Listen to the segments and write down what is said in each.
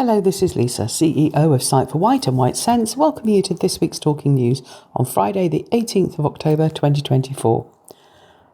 Hello, this is Lisa, CEO of Site for White and White Sense, welcoming you to this week's Talking News on Friday the 18th of October 2024.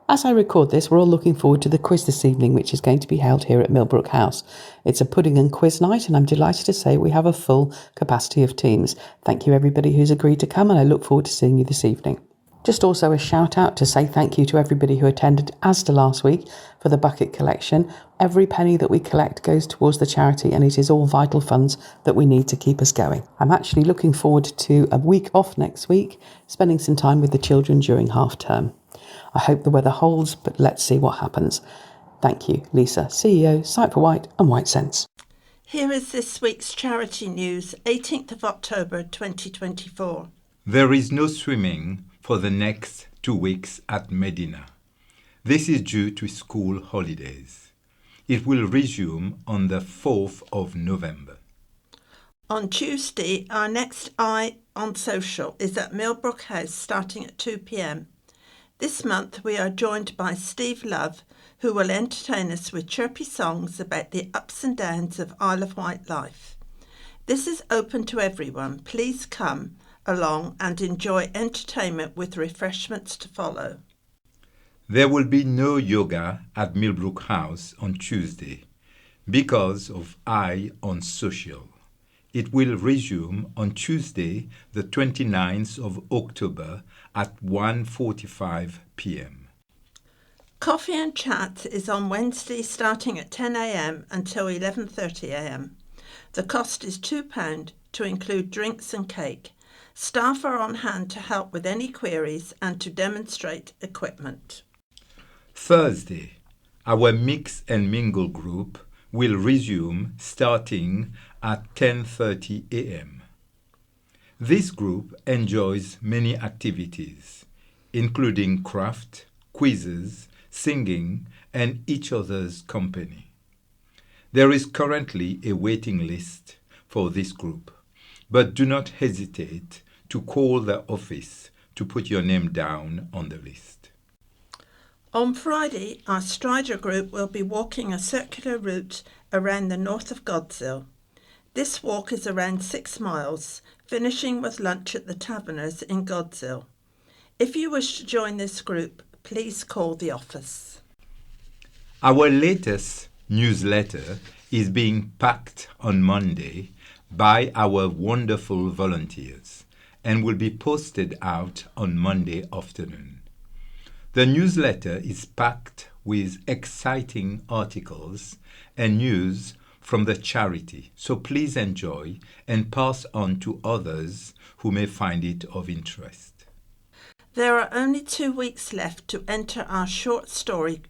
As I record this, we're all looking forward to the quiz this evening, which is going to be held here at Millbrook House. It's a pudding and quiz night, and I'm delighted to say we have a full capacity of teams. Thank you everybody who's agreed to come, and I look forward to seeing you this evening. Just also a shout out to say thank you to everybody who attended Asda last week for the bucket collection. Every penny that we collect goes towards the charity, and it is all vital funds that we need to keep us going. I'm actually looking forward to a week off next week, spending some time with the children during half term. I hope the weather holds, but let's see what happens. Thank you, Lisa, CEO, Site for White and White Sense. Here is this week's charity news, 18th of October 2024. There is no swimming for the next 2 weeks at Medina. This is due to school holidays. It will resume on the 4th of November. On Tuesday, our next Eye on Social is at Millbrook House starting at 2 p.m. This month we are joined by Steve Love, who will entertain us with chirpy songs about the ups and downs of Isle of Wight life. This is open to everyone. Please come along and enjoy entertainment with refreshments to follow. There will be no yoga at Millbrook House on Tuesday because of Eye on Social. It will resume on Tuesday, the 29th of October at 1:45 p.m. Coffee and Chat is on Wednesday starting at 10 a.m. until 11:30 a.m. The cost is £2 to include drinks and cake. Staff are on hand to help with any queries and to demonstrate equipment. Thursday, our Mix and Mingle group will resume starting at 10:30 a.m. This group enjoys many activities, including craft, quizzes, singing, and each other's company. There is currently a waiting list for this group, but do not hesitate to call the office to put your name down on the list. On Friday, our Strider group will be walking a circular route around the north of Godsill. This walk is around 6 miles, finishing with lunch at the Taverners in Godsill. If you wish to join this group, please call the office. Our latest newsletter is being packed on Monday by our wonderful volunteers and will be posted out on Monday afternoon. The newsletter is packed with exciting articles and news from the charity, so please enjoy and pass on to others who may find it of interest. There are only 2 weeks left to enter our short story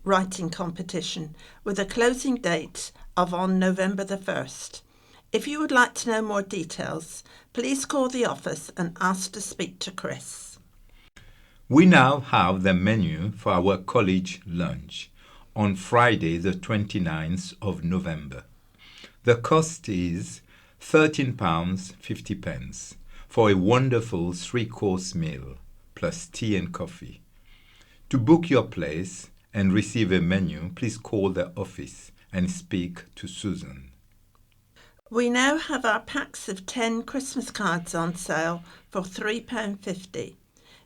writing competition, with a closing date of on November the 1st. If you would like to know more details, please call the office and ask to speak to Chris. We now have the menu for our college lunch on Friday the 29th of November. The cost is £13.50 for a wonderful 3-course meal plus tea and coffee. To book your place and receive a menu, please call the office and speak to Susan. We now have our packs of 10 Christmas cards on sale for £3.50.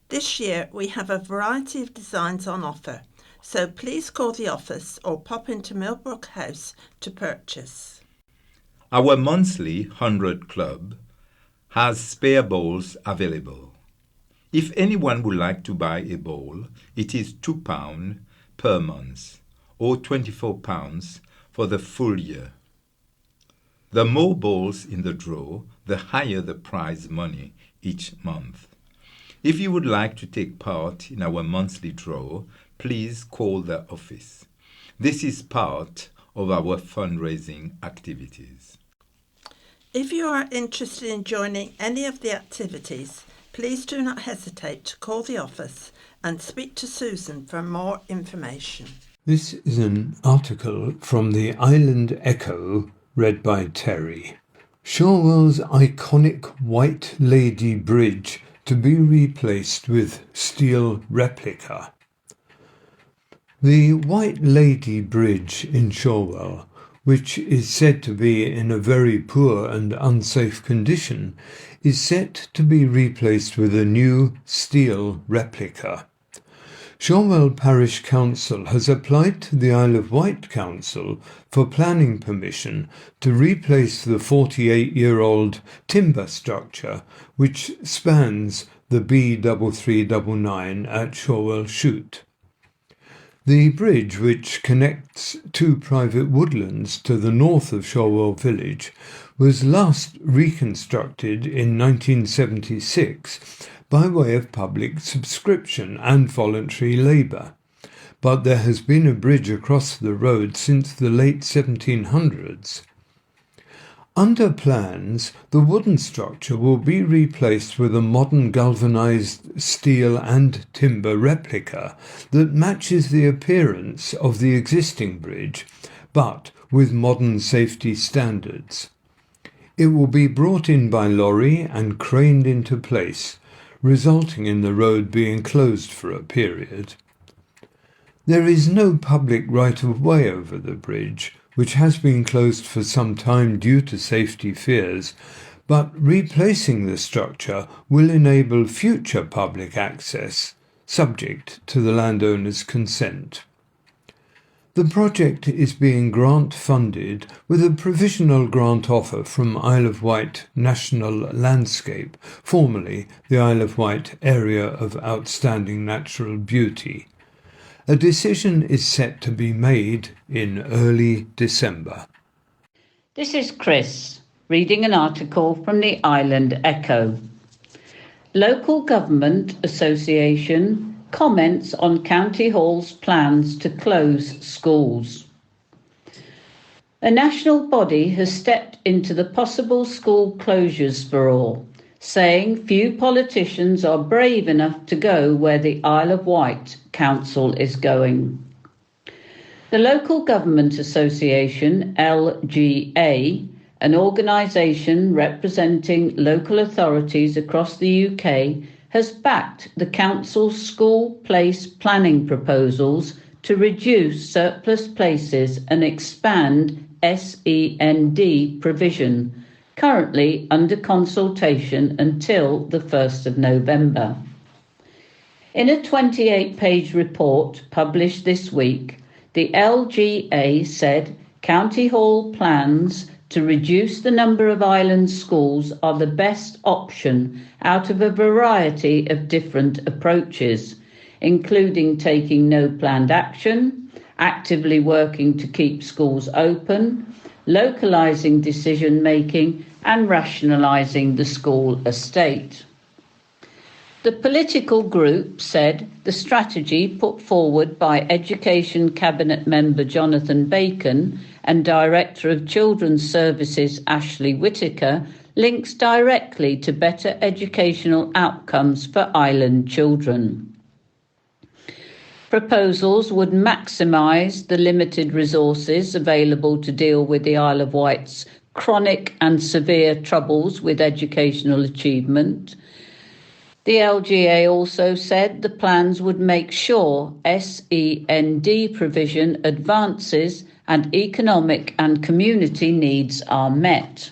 This year we have a variety of designs on offer, so please call the office or pop into Millbrook House to purchase. Our monthly 100 Club has spare bowls available. If anyone would like to buy a bowl, it is £2 per month or £24 for the full year. The more balls in the draw, the higher the prize money each month. If you would like to take part in our monthly draw, please call the office. This is part of our fundraising activities. If you are interested in joining any of the activities, please do not hesitate to call the office and speak to Susan for more information. This is an article from the Island Echo, read by Terry. Shorwell's iconic White Lady Bridge to be replaced with steel replica. The White Lady Bridge in Shorwell which is said to be in a very poor and unsafe condition, is set to be replaced with a new steel replica. Shorwell Parish Council has applied to the Isle of Wight Council for planning permission to replace the 48-year-old timber structure which spans the B3399 at Shorwell Shoot. The bridge, which connects two private woodlands to the north of Shorwell village, was last reconstructed in 1976 by way of public subscription and voluntary labour, but there has been a bridge across the road since the late 1700s. Under plans, the wooden structure will be replaced with a modern galvanised steel and timber replica that matches the appearance of the existing bridge, but with modern safety standards. It will be brought in by lorry and craned into place, resulting in the road being closed for a period. There is no public right-of-way over the bridge, which has been closed for some time due to safety fears, but replacing the structure will enable future public access, subject to the landowner's consent. The project is being grant-funded with a provisional grant offer from Isle of Wight National Landscape, formerly the Isle of Wight Area of Outstanding Natural Beauty. A decision is set to be made in early December. This is Chris, reading an article from the Island Echo. Local Government Association comments on County Hall's plans to close schools. A national body has stepped into the possible school closures spiral, saying few politicians are brave enough to go where the Isle of Wight Council is going. The Local Government Association, LGA, an organisation representing local authorities across the UK, has backed the Council's school place planning proposals to reduce surplus places and expand SEND provision, currently under consultation until the 1st of November. In a 28-page report published this week, the LGA said County Hall plans to reduce the number of island schools are the best option out of a variety of different approaches, including taking no planned action, actively working to keep schools open, localising decision-making and rationalising the school estate. The political group said the strategy put forward by Education Cabinet member Jonathan Bacon and Director of Children's Services Ashley Whittaker links directly to better educational outcomes for island children. Proposals would maximise the limited resources available to deal with the Isle of Wight's chronic and severe troubles with educational achievement. The LGA also said the plans would make sure SEND provision advances and economic and community needs are met.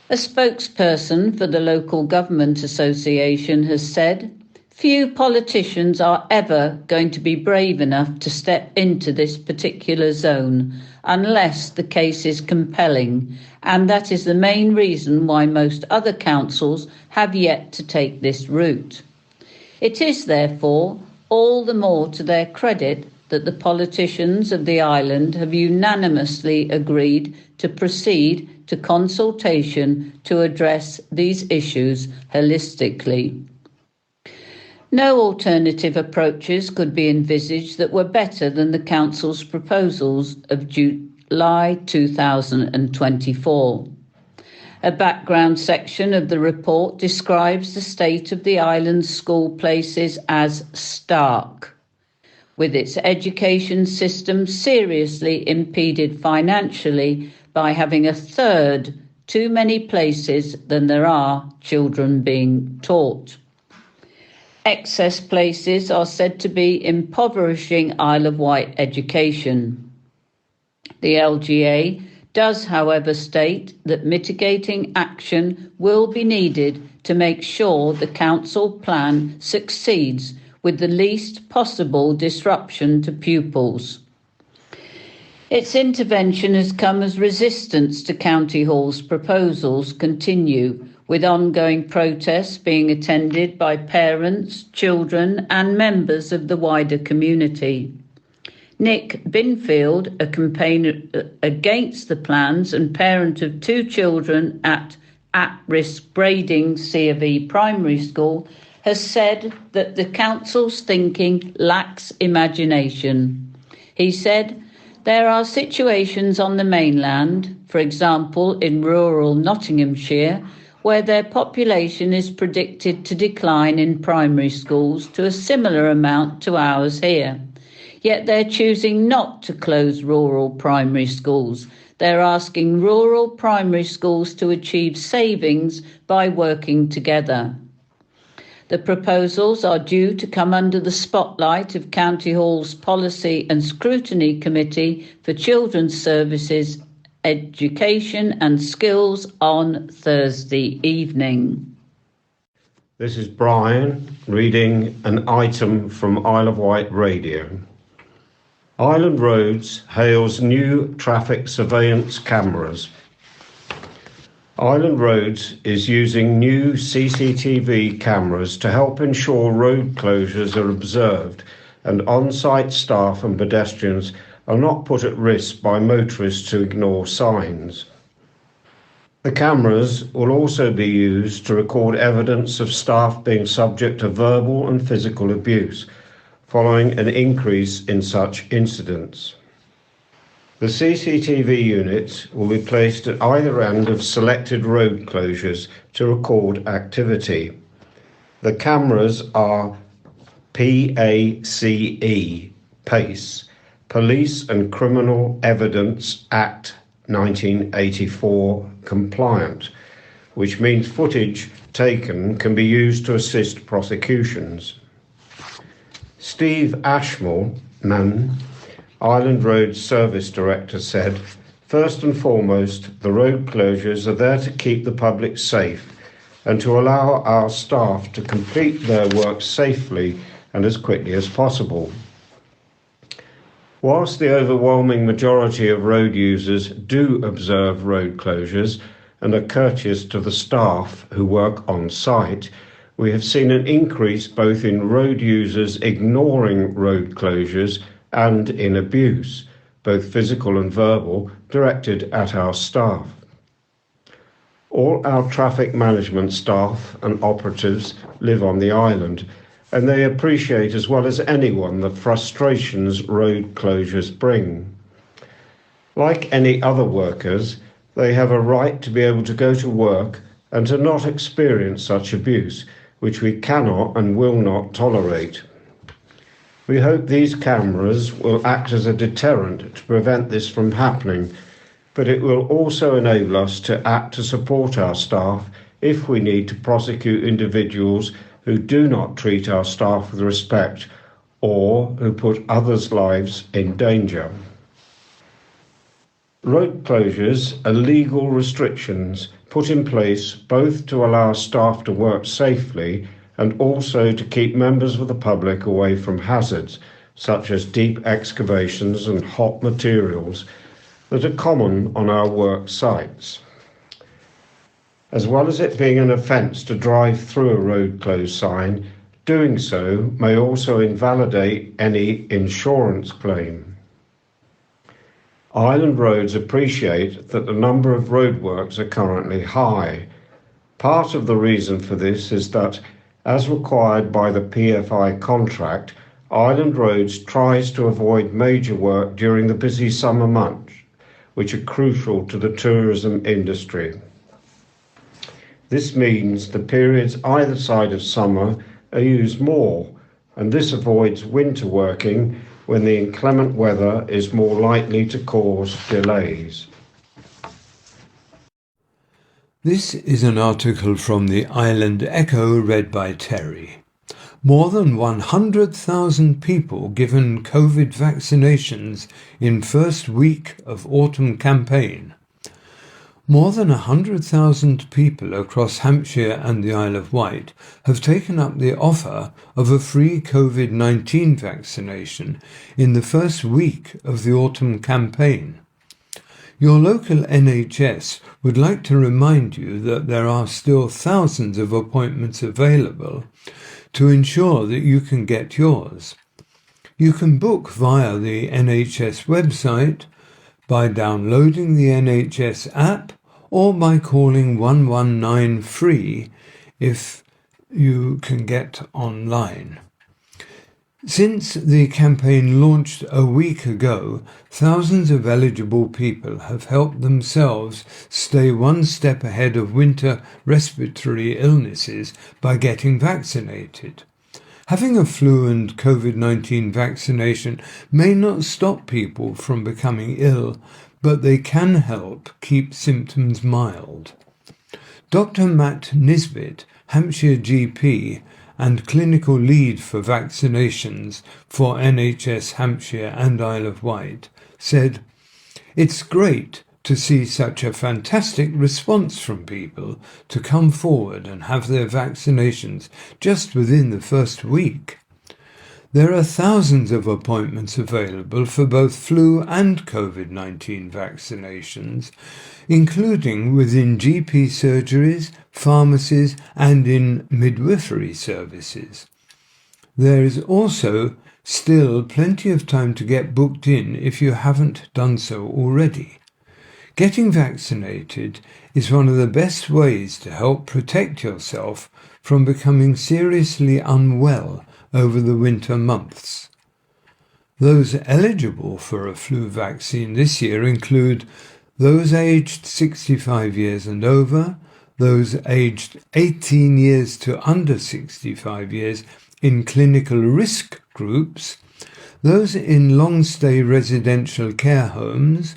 A spokesperson for the Local Government Association has said, few politicians are ever going to be brave enough to step into this particular zone unless the case is compelling, and that is the main reason why most other councils have yet to take this route. It is, therefore, all the more to their credit that the politicians of the island have unanimously agreed to proceed to consultation to address these issues holistically. No alternative approaches could be envisaged that were better than the Council's proposals of July 2024. A background section of the report describes the state of the island's school places as stark, with its education system seriously impeded financially by having a third too many places than there are children being taught. Excess places are said to be impoverishing Isle of Wight education. The LGA does, however, state that mitigating action will be needed to make sure the council plan succeeds with the least possible disruption to pupils. Its intervention has come as resistance to County Hall's proposals continue, with ongoing protests being attended by parents, children and members of the wider community. Nick Binfield, a campaigner against the plans and parent of 2 children at-risk Brading C of E Primary School, has said that the council's thinking lacks imagination. He said, "There are situations on the mainland, for example in rural Nottinghamshire, where their population is predicted to decline in primary schools to a similar amount to ours here. Yet they're choosing not to close rural primary schools. They're asking rural primary schools to achieve savings by working together." The proposals are due to come under the spotlight of County Hall's Policy and Scrutiny Committee for Children's Services, Education and Skills on Thursday evening. This is Brian reading an item from Isle of Wight Radio. Island Roads hails new traffic surveillance cameras. Island Roads is using new CCTV cameras to help ensure road closures are observed and on-site staff and pedestrians are not put at risk by motorists who ignore signs. The cameras will also be used to record evidence of staff being subject to verbal and physical abuse, following an increase in such incidents. The CCTV units will be placed at either end of selected road closures to record activity. The cameras are PACE, Police and Criminal Evidence Act 1984 compliant, which means footage taken can be used to assist prosecutions. Steve Ashman, Island Roads Service Director, said, "First and foremost, the road closures are there to keep the public safe and to allow our staff to complete their work safely and as quickly as possible." Whilst the overwhelming majority of road users do observe road closures and are courteous to the staff who work on site, we have seen an increase both in road users ignoring road closures and in abuse, both physical and verbal, directed at our staff. All our traffic management staff and operatives live on the island, and they appreciate as well as anyone the frustrations road closures bring. Like any other workers, they have a right to be able to go to work and to not experience such abuse, which we cannot and will not tolerate. We hope these cameras will act as a deterrent to prevent this from happening, but it will also enable us to act to support our staff if we need to prosecute individuals who do not treat our staff with respect or who put others' lives in danger. Road closures are legal restrictions put in place both to allow staff to work safely and also to keep members of the public away from hazards, such as deep excavations and hot materials that are common on our work sites. As well as it being an offence to drive through a road closed sign, doing so may also invalidate any insurance claim. Island Roads appreciate that the number of roadworks are currently high. Part of the reason for this is that, as required by the PFI contract, Island Roads tries to avoid major work during the busy summer months, which are crucial to the tourism industry. This means the periods either side of summer are used more, and this avoids winter working when the inclement weather is more likely to cause delays. This is an article from the Island Echo read by Terry. More than 100,000 people given COVID vaccinations in first week of autumn campaign. More than 100,000 people across Hampshire and the Isle of Wight have taken up the offer of a free COVID-19 vaccination in the first week of the autumn campaign. Your local NHS would like to remind you that there are still thousands of appointments available to ensure that you can get yours. You can book via the NHS website, by downloading the NHS app, or by calling 119 free if you can get online. Since the campaign launched a week ago, thousands of eligible people have helped themselves stay one step ahead of winter respiratory illnesses by getting vaccinated. Having a flu and COVID-19 vaccination may not stop people from becoming ill, but they can help keep symptoms mild. Dr. Matt Nisbet, Hampshire GP and clinical lead for vaccinations for NHS Hampshire and Isle of Wight, said, "It's great to see such a fantastic response from people to come forward and have their vaccinations just within the first week. There are thousands of appointments available for both flu and COVID-19 vaccinations, including within GP surgeries, pharmacies, and in midwifery services. There is also still plenty of time to get booked in if you haven't done so already. Getting vaccinated is one of the best ways to help protect yourself from becoming seriously unwell over the winter months. Those eligible for a flu vaccine this year include those aged 65 years and over, those aged 18 years to under 65 years in clinical risk groups, those in long-stay residential care homes,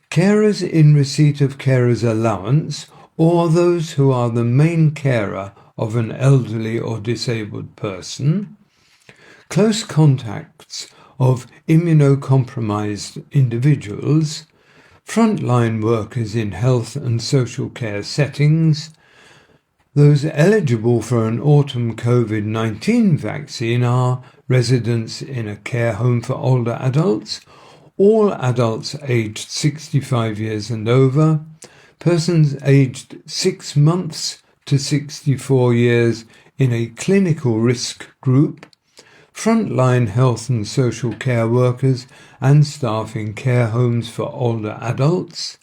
carers in receipt of carers allowance, or those who are the main carer of an elderly or disabled person, close contacts of immunocompromised individuals, frontline workers in health and social care settings. Those eligible for an autumn COVID-19 vaccine are residents in a care home for older adults, all adults aged 65 years and over, persons aged 6 months to 64 years in a clinical risk group, frontline health and social care workers and staff in care homes for older adults.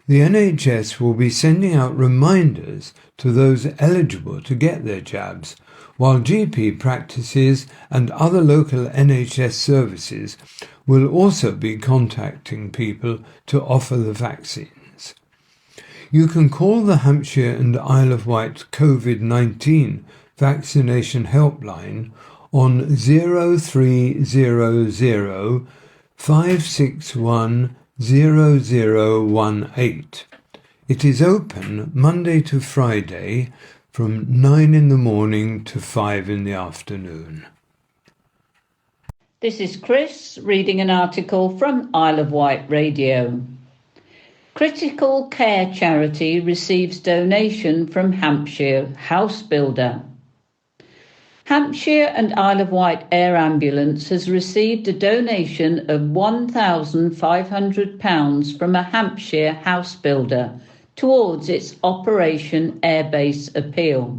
The NHS will be sending out reminders to those eligible to get their jabs, while GP practices and other local NHS services will also be contacting people to offer the vaccines. You can call the Hampshire and Isle of Wight COVID-19 vaccination helpline on 0300 561 0018. It is open Monday to Friday from 9 in the morning to 5 in the afternoon. This is Chris reading an article from Isle of Wight Radio. Critical Care Charity receives donation from Hampshire House Builder. Hampshire and Isle of Wight Air Ambulance has received a donation of £1,500 from a Hampshire house builder towards its Operation Airbase Appeal.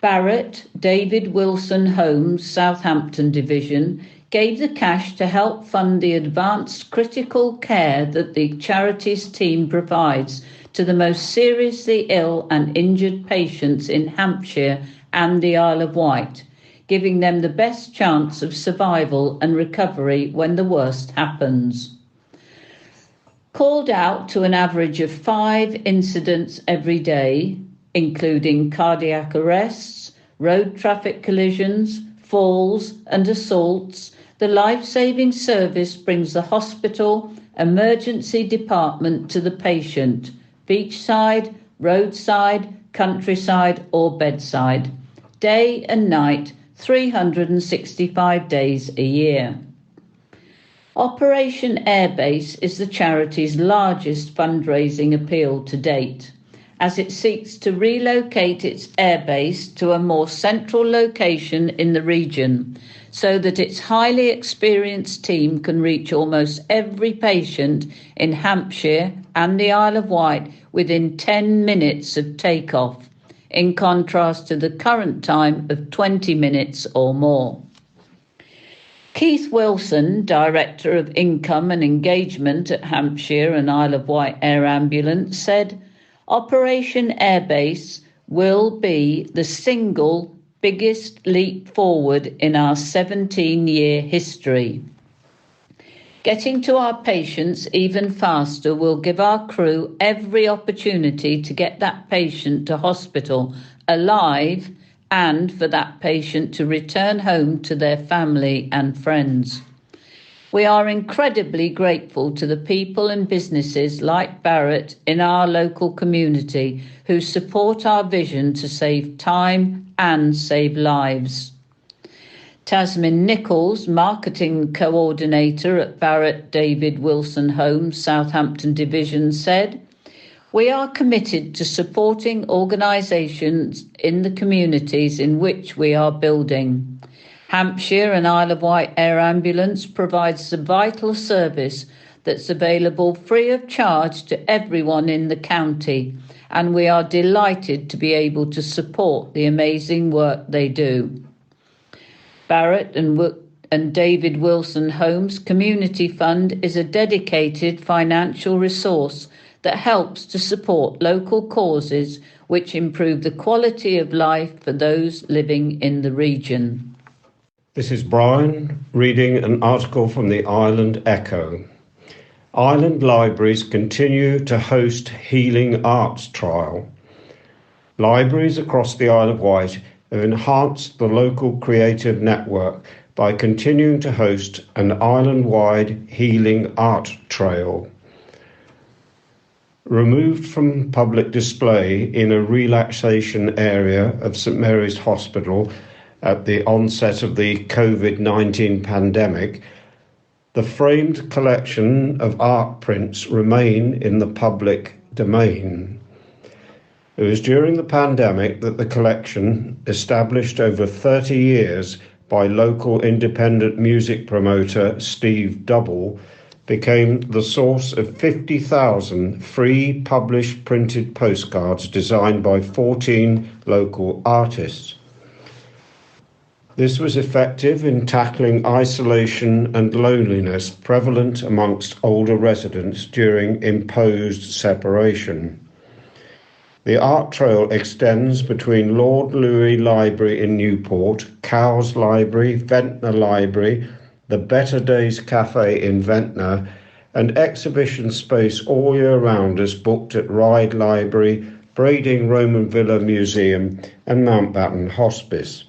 Barrett David Wilson Homes Southampton Division gave the cash to help fund the advanced critical care that the charity's team provides to the most seriously ill and injured patients in Hampshire and the Isle of Wight, giving them the best chance of survival and recovery when the worst happens. Called out to an average of 5 incidents every day, including cardiac arrests, road traffic collisions, falls and assaults, the life-saving service brings the hospital emergency department to the patient, beachside, roadside, countryside or bedside, day and night, 365 days a year. Operation Airbase is the charity's largest fundraising appeal to date, as it seeks to relocate its airbase to a more central location in the region so that its highly experienced team can reach almost every patient in Hampshire and the Isle of Wight within 10 minutes of takeoff, in contrast to the current time of 20 minutes or more. Keith Wilson, Director of Income and Engagement at Hampshire and Isle of Wight Air Ambulance, said, Operation Airbase will be the single biggest leap forward in our 17-year history. Getting to our patients even faster will give our crew every opportunity to get that patient to hospital alive and for that patient to return home to their family and friends. We are incredibly grateful to the people and businesses like Barratt in our local community who support our vision to save time and save lives. Tasmin Nichols, Marketing Coordinator at Barratt David Wilson Homes, Southampton Division, said, "We are committed to supporting organisations in the communities in which we are building. Hampshire and Isle of Wight Air Ambulance provides a vital service that's available free of charge to everyone in the county, and we are delighted to be able to support the amazing work they do." Barratt and David Wilson Homes Community Fund is a dedicated financial resource that helps to support local causes which improve the quality of life for those living in the region. This is Brian reading an article from the Island Echo. Island libraries continue to host Healing Arts Trial. Libraries across the Isle of Wight have enhanced the local creative network by continuing to host an island-wide healing art trail. Removed from public display in a relaxation area of St Mary's Hospital at the onset of the COVID-19 pandemic, the framed collection of art prints remain in the public domain. It was during the pandemic that the collection, established over 30 years by local independent music promoter Steve Double, became the source of 50,000 free published printed postcards designed by 14 local artists. This was effective in tackling isolation and loneliness prevalent amongst older residents during imposed separation. The art trail extends between Lord Louis Library in Newport, Cowes Library, Ventnor Library, the Better Days Cafe in Ventnor, and exhibition space all year round is booked at Ryde Library, Brading Roman Villa Museum and Mountbatten Hospice.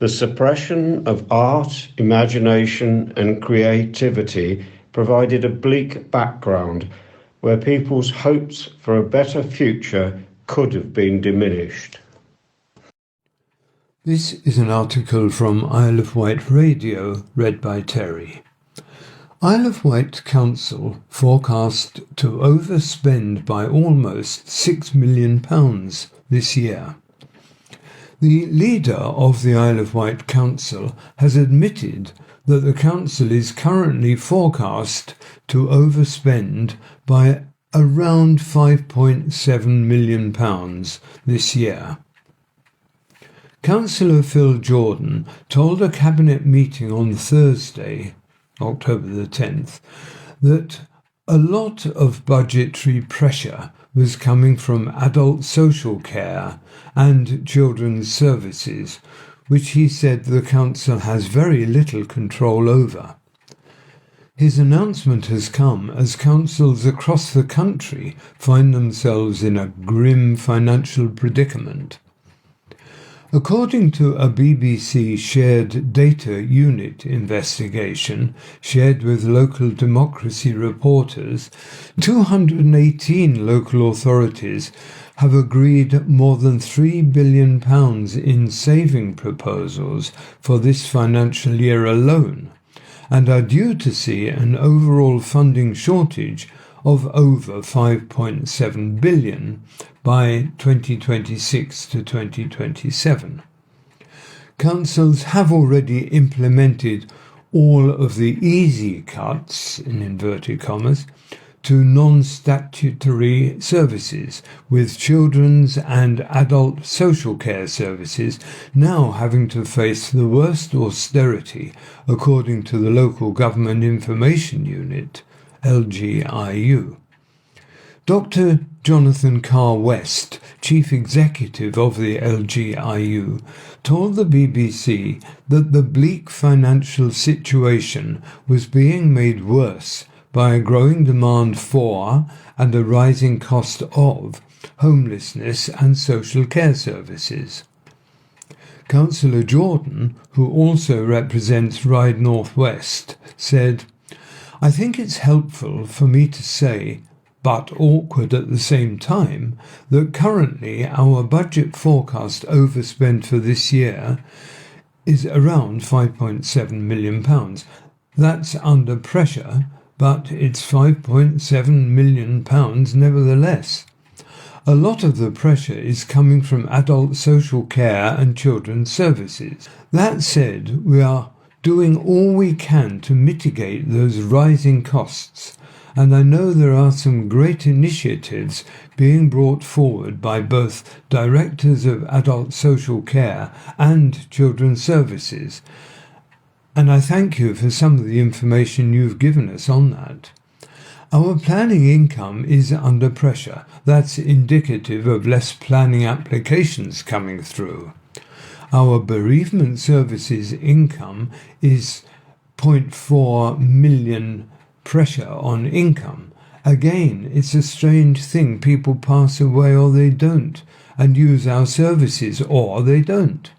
The suppression of art, imagination and creativity provided a bleak background where people's hopes for a better future could have been diminished. This is an article from Isle of Wight Radio, read by Terry. Isle of Wight Council forecast to overspend by almost £6 million this year. The leader of the Isle of Wight Council has admitted that the council is currently forecast to overspend by around £5.7 million this year. Councillor Phil Jordan told a cabinet meeting on Thursday, October the 10th, that a lot of budgetary pressure was coming from adult social care and children's services, which he said the council has very little control over. His announcement has come as councils across the country find themselves in a grim financial predicament. According to a BBC shared data unit investigation shared with local democracy reporters, 218 local authorities have agreed more than £3 billion in saving proposals for this financial year alone, and are due to see an overall funding shortage of over £5.7 billion by 2026 to 2027. Councils have already implemented all of the easy cuts, in inverted commas, to non-statutory services, with children's and adult social care services now having to face the worst austerity, according to the Local Government Information Unit, LGIU. Dr. Jonathan Carr-West, Chief Executive of the LGIU, told the BBC that the bleak financial situation was being made worse by a growing demand for and a rising cost of homelessness and social care services. Councillor Jordan, who also represents Ryde North West, said, "I think it's helpful for me to say, but awkward at the same time, that currently our budget forecast overspend for this year is around £5.7 million. That's under pressure, but it's £5.7 million nevertheless. A lot of the pressure is coming from adult social care and children's services. That said, we are doing all we can to mitigate those rising costs, and I know there are some great initiatives being brought forward by both directors of adult social care and children's services, and I thank you for some of the information you've given us on that. Our planning income is under pressure. That's indicative of less planning applications coming through. Our bereavement services income is 0.4 million pressure on income. Again, it's a strange thing. People pass away or they don't, and use our services or they don't.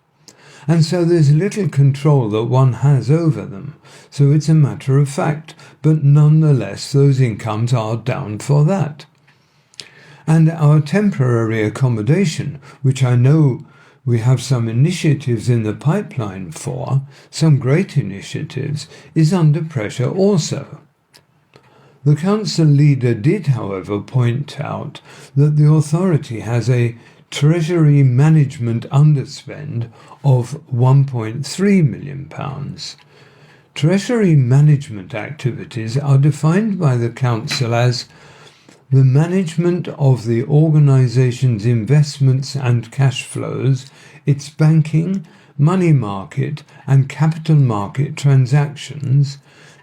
And so there's little control that one has over them. So it's a matter of fact, but nonetheless those incomes are down for that. And our temporary accommodation, which I know we have some initiatives in the pipeline for, some great initiatives, is under pressure also. The council leader did, however, point out that the authority has a Treasury management underspend of £1.3 million. Treasury management activities are defined by the council as the management of the organisation's investments and cash flows, its banking, money market and capital market transactions,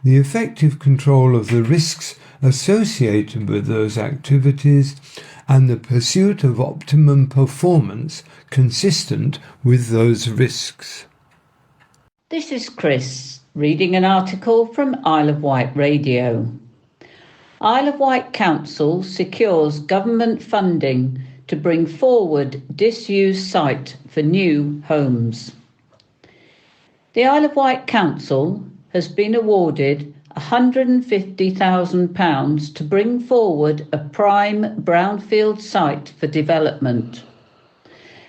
the effective control of the risks associated with those activities, and the pursuit of optimum performance consistent with those risks. This is Chris, reading an article from Isle of Wight Radio. Isle of Wight Council secures government funding to bring forward disused site for new homes. The Isle of Wight Council has been awarded £150,000 to bring forward a prime brownfield site for development.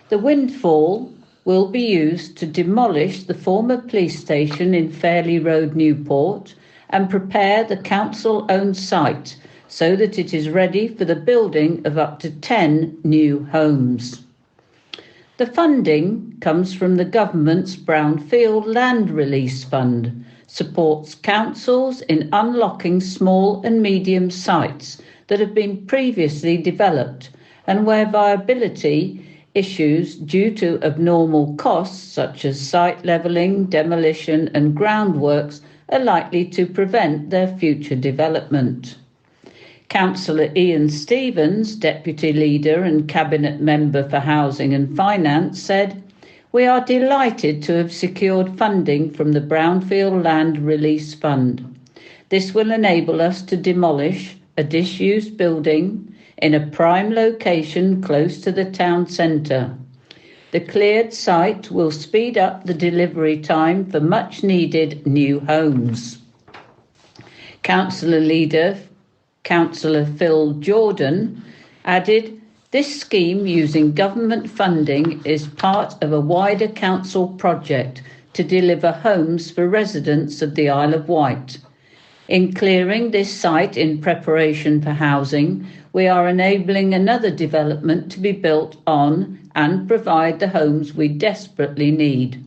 The windfall will be used to demolish the former police station in Fairley Road, Newport, and prepare the council-owned site so that it is ready for the building of up to 10 new homes. The funding comes from the government's Brownfield Land Release Fund, supports councils in unlocking small and medium sites that have been previously developed and where viability issues due to abnormal costs such as site levelling, demolition and groundworks are likely to prevent their future development. Councillor Ian Stevens, Deputy Leader and Cabinet Member for Housing and Finance, said, "We are delighted to have secured funding from the Brownfield Land Release Fund. This will enable us to demolish a disused building in a prime location close to the town centre. The cleared site will speed up the delivery time for much needed new homes. Councillor leader, Councillor Phil Jordan, added, "This scheme using government funding is part of a wider council project to deliver homes for residents of the Isle of Wight. In clearing this site in preparation for housing, we are enabling another development to be built on and provide the homes we desperately need.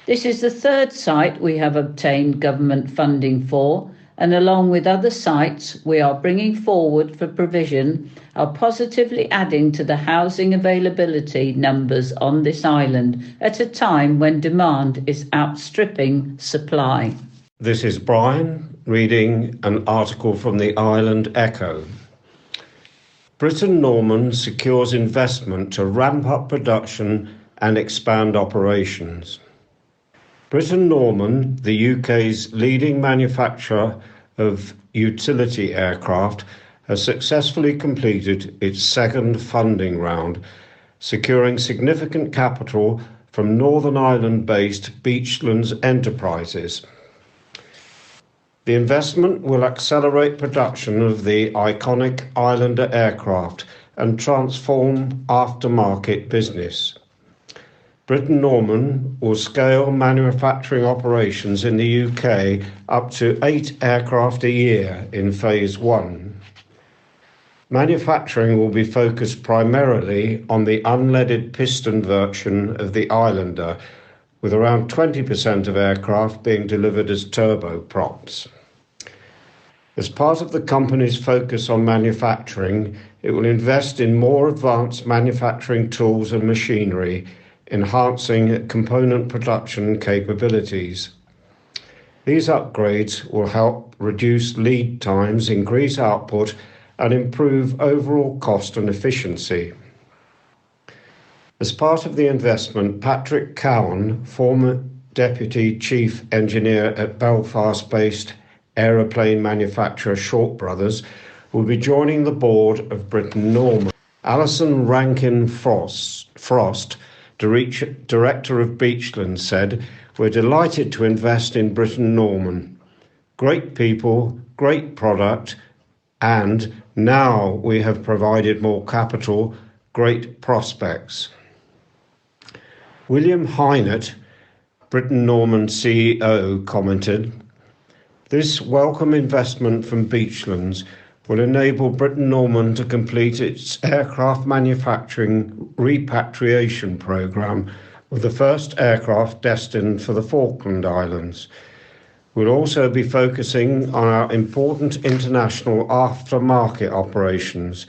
This is the third site we have obtained government funding for, and along with other sites we are bringing forward for provision are positively adding to the housing availability numbers on this island at a time when demand is outstripping supply." This is Brian reading an article from the Island Echo. Britten Norman secures investment to ramp up production and expand operations. Britten Norman, the UK's leading manufacturer of utility aircraft, has successfully completed its second funding round, securing significant capital from Northern Ireland-based Beachlands Enterprises. The investment will accelerate production of the iconic Islander aircraft and transform aftermarket business. Britten Norman will scale manufacturing operations in the UK up to 8 aircraft a year in Phase 1. Manufacturing will be focused primarily on the unleaded piston version of the Islander, with around 20% of aircraft being delivered as turboprops. As part of the company's focus on manufacturing, it will invest in more advanced manufacturing tools and machinery, enhancing component production capabilities. These upgrades will help reduce lead times, increase output, and improve overall cost and efficiency. As part of the investment, Patrick Cowan, former Deputy Chief Engineer at Belfast-based aeroplane manufacturer Short Brothers, will be joining the board of Britten Norman. Alison Rankin-Frost, Director of Beachlands, said, "We're delighted to invest in Britten Norman. Great people, great product, and now we have provided more capital, great prospects." William Hynett, Britten Norman CEO, commented, "This welcome investment from Beachlands will enable Britten Norman to complete its aircraft manufacturing repatriation programme, with the first aircraft destined for the Falkland Islands. We'll also be focusing on our important international aftermarket operations,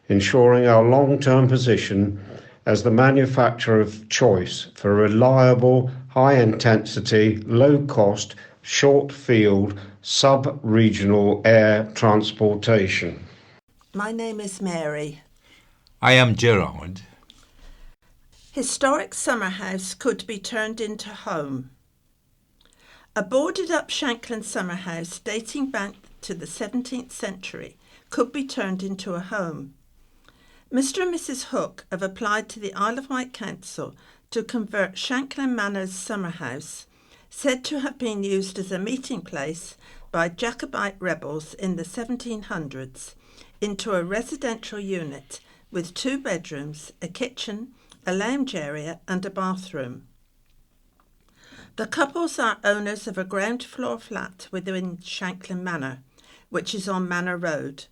ensuring our long-term position as the manufacturer of choice for reliable, high-intensity, low-cost, short-field, sub-regional air transportation." My name is Mary. I am Gerard. Historic summer house could be turned into home. A boarded-up Shanklin summer house dating back to the 17th century could be turned into a home. Mr. and Mrs. Hook have applied to the Isle of Wight Council to convert Shanklin Manor's summer house, said to have been used as a meeting place by Jacobite rebels in the 1700s, into a residential unit with 2 bedrooms, a kitchen, a lounge area and a bathroom. The couples are owners of a ground floor flat within Shanklin Manor, which is on Manor Road,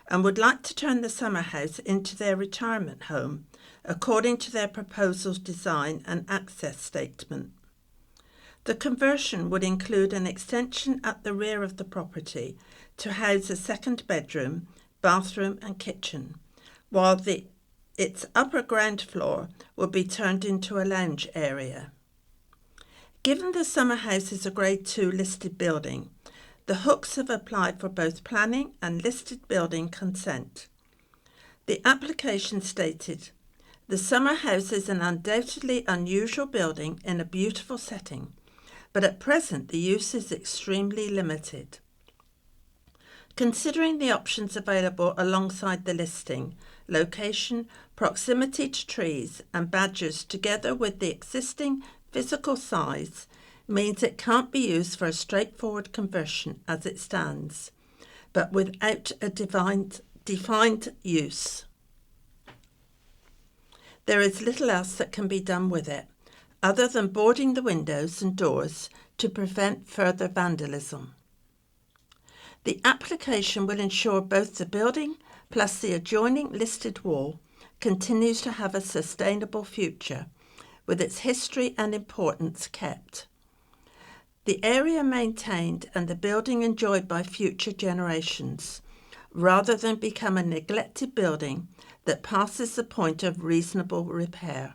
and would like to turn the summer house into their retirement home, according to their proposal's design and access statement. The conversion would include an extension at the rear of the property to house a second bedroom, bathroom and kitchen, while its upper ground floor would be turned into a lounge area. Given the summer house is a Grade 2 listed building, the Hooks have applied for both planning and listed building consent. The application stated, "The summer house is an undoubtedly unusual building in a beautiful setting, but at present the use is extremely limited. Considering the options available alongside the listing, location, proximity to trees and badgers together with the existing physical size means it can't be used for a straightforward conversion as it stands, but without a defined use. There is little else that can be done with it, other than boarding the windows and doors to prevent further vandalism. The application will ensure both the building plus the adjoining listed wall continues to have a sustainable future, with its history and importance kept. The area maintained and the building enjoyed by future generations, rather than become a neglected building that passes the point of reasonable repair.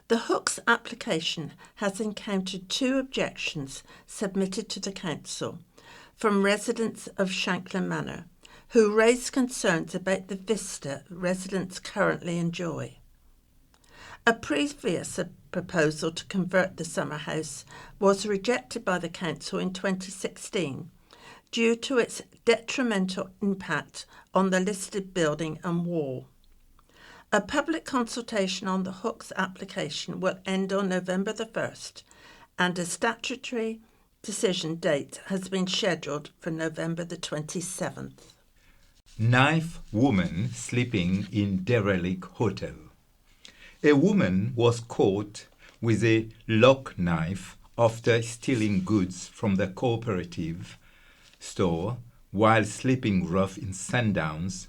The Hooks application has encountered 2 objections submitted to the Council from residents of Shanklin Manor, who raised concerns about the vista residents currently enjoy. A previous proposal to convert the summer house was rejected by the Council in 2016 due to its detrimental impact on the listed building and wall. A public consultation on the Hooks application will end on November the 1st, and a statutory decision date has been scheduled for November the 27th. Knife woman sleeping in derelict hotel. A woman was caught with a lock knife after stealing goods from the cooperative store while sleeping rough in Sandown's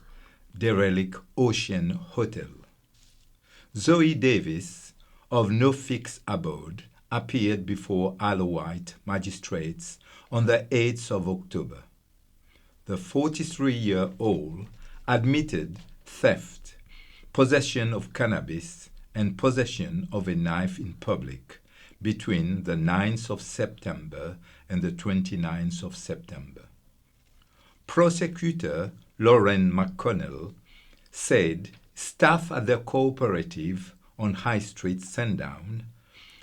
derelict Ocean Hotel. Zoe Davis of No Fix Abode appeared before Isle of Wight magistrates on the 8th of October. The 43-year-old admitted theft, possession of cannabis, and possession of a knife in public between the 9th of September and the 29th of September. Prosecutor Lauren McConnell said staff at the cooperative on High Street, Sandown,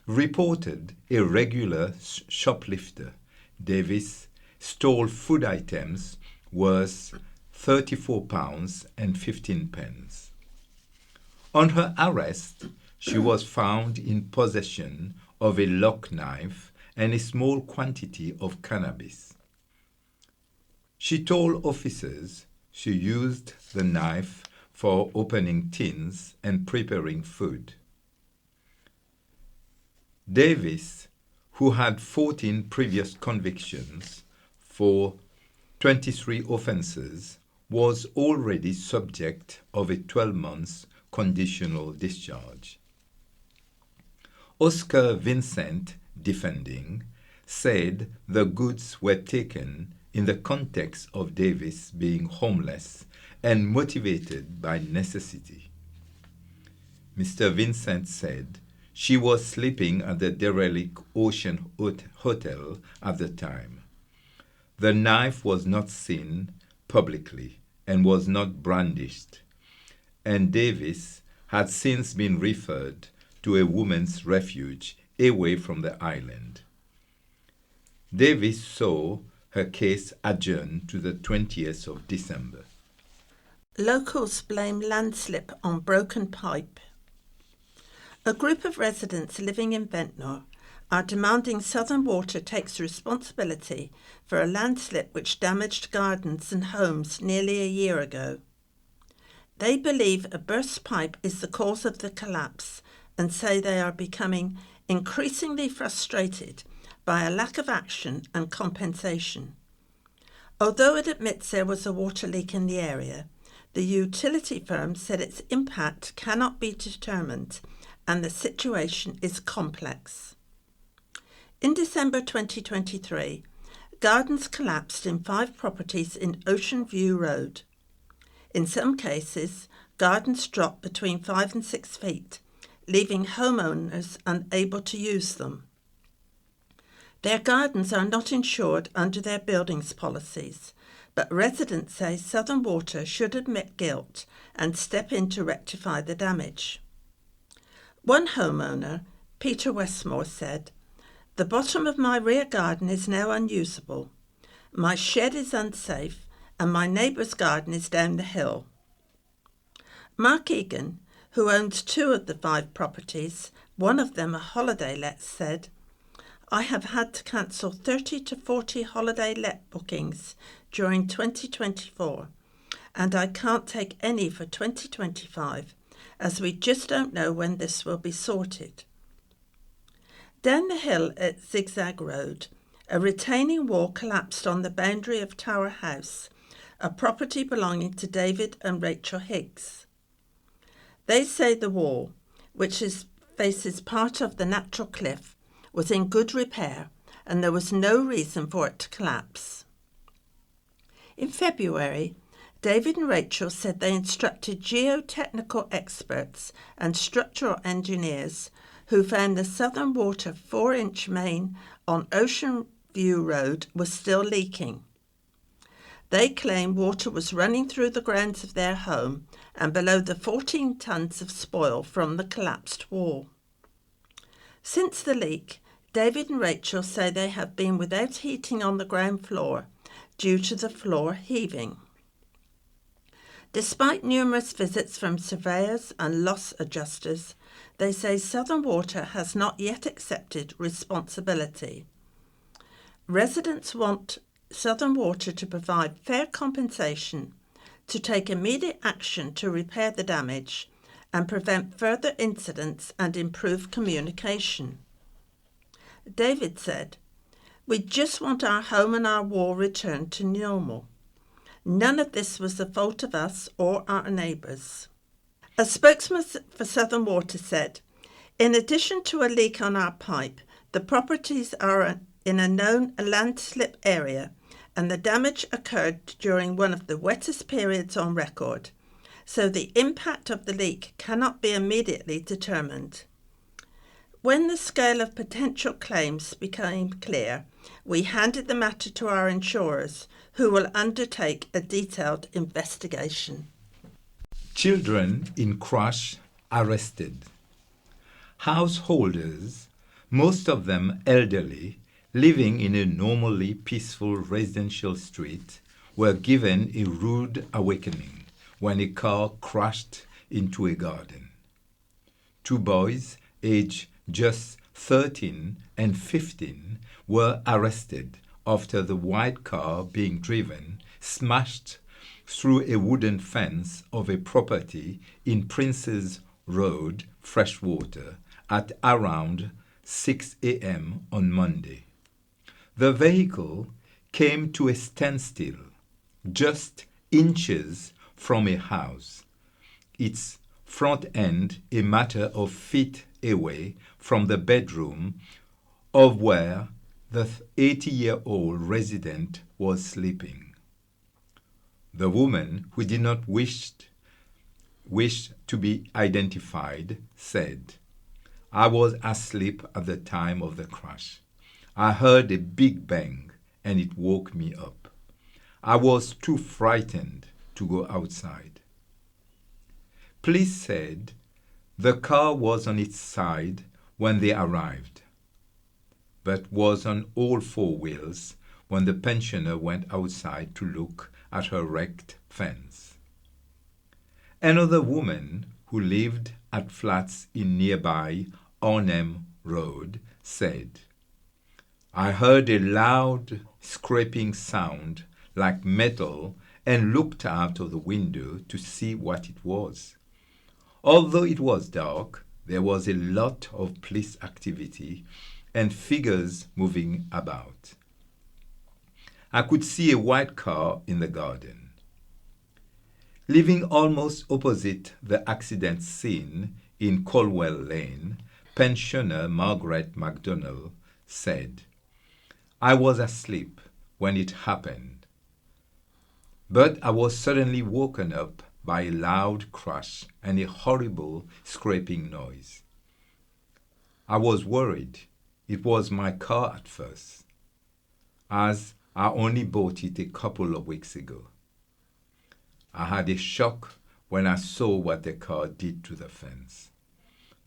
reported a regular shoplifter. Davis stole food items worth £34.15. On her arrest, she was found in possession of a lock knife and a small quantity of cannabis. She told officers she used the knife for opening tins and preparing food. Davis, who had 14 previous convictions for 23 offences, was already subject of a 12-month conditional discharge. Oscar Vincent, defending, said the goods were taken in the context of Davis being homeless and motivated by necessity. Mr. Vincent said she was sleeping at the derelict Ocean Hotel at the time. The knife was not seen publicly and was not brandished, and Davis had since been referred to a women's refuge away from the island. Davis saw her case adjourned to the 20th of December. Locals blame landslip on broken pipe. A group of residents living in Ventnor are demanding Southern Water takes responsibility for a landslip which damaged gardens and homes nearly a year ago. They believe a burst pipe is the cause of the collapse and say they are becoming increasingly frustrated by a lack of action and compensation. Although it admits there was a water leak in the area, the utility firm said its impact cannot be determined and the situation is complex. In December 2023, gardens collapsed in 5 properties in Ocean View Road. In some cases, gardens dropped between 5 and 6 feet, leaving homeowners unable to use them. Their gardens are not insured under their buildings policies, but residents say Southern Water should admit guilt and step in to rectify the damage. One homeowner, Peter Westmore, said, "The bottom of my rear garden is now unusable. My shed is unsafe and my neighbour's garden is down the hill. Mark Egan, who owns 2 of the 5 properties, one of them a holiday let, said, I have had to cancel 30 to 40 holiday let bookings during 2024, and I can't take any for 2025, as we just don't know when this will be sorted. Down the hill at Zigzag Road, a retaining wall collapsed on the boundary of Tower House, a property belonging to David and Rachel Higgs. They say the wall, which faces part of the natural cliff, was in good repair and there was no reason for it to collapse. In February, David and Rachel said they instructed geotechnical experts and structural engineers who found the Southern Water 4-inch main on Ocean View Road was still leaking. They claim water was running through the grounds of their home and below the 14 tonnes of spoil from the collapsed wall. Since the leak, David and Rachel say they have been without heating on the ground floor due to the floor heaving. Despite numerous visits from surveyors and loss adjusters, they say Southern Water has not yet accepted responsibility. Residents want Southern Water to provide fair compensation, to take immediate action to repair the damage and prevent further incidents and improve communication. David said, We just want our home and our wall returned to normal. None of this was the fault of us or our neighbours. A spokesman for Southern Water said, In addition to a leak on our pipe, the properties are in a known landslip area and the damage occurred during one of the wettest periods on record, so the impact of the leak cannot be immediately determined. When the scale of potential claims became clear, we handed the matter to our insurers, who will undertake a detailed investigation. Children in crash arrested. Householders, most of them elderly, living in a normally peaceful residential street, were given a rude awakening when a car crashed into a garden. 2 boys, aged just 13 and 15, were arrested after the white car being driven smashed through a wooden fence of a property in Princes Road, Freshwater, at around 6 a.m. on Monday. The vehicle came to a standstill just inches from a house, its front end a matter of feet away from the bedroom of where the 80-year-old resident was sleeping. The woman, who did not wish to be identified, said, I was asleep at the time of the crash. I heard a big bang and it woke me up. I was too frightened to go outside. Police said the car was on its side when they arrived, but was on all 4 wheels when the pensioner went outside to look at her wrecked fence. Another woman who lived at flats in nearby Arnhem Road said, I heard a loud scraping sound like metal and looked out of the window to see what it was. Although it was dark, there was a lot of police activity and figures moving about. I could see a white car in the garden. Living almost opposite the accident scene in Colwell Lane, pensioner Margaret MacDonald said, I was asleep when it happened, but I was suddenly woken up by a loud crash and a horrible scraping noise. I was worried. It was my car at first, as I only bought it a couple of weeks ago. I had a shock when I saw what the car did to the fence.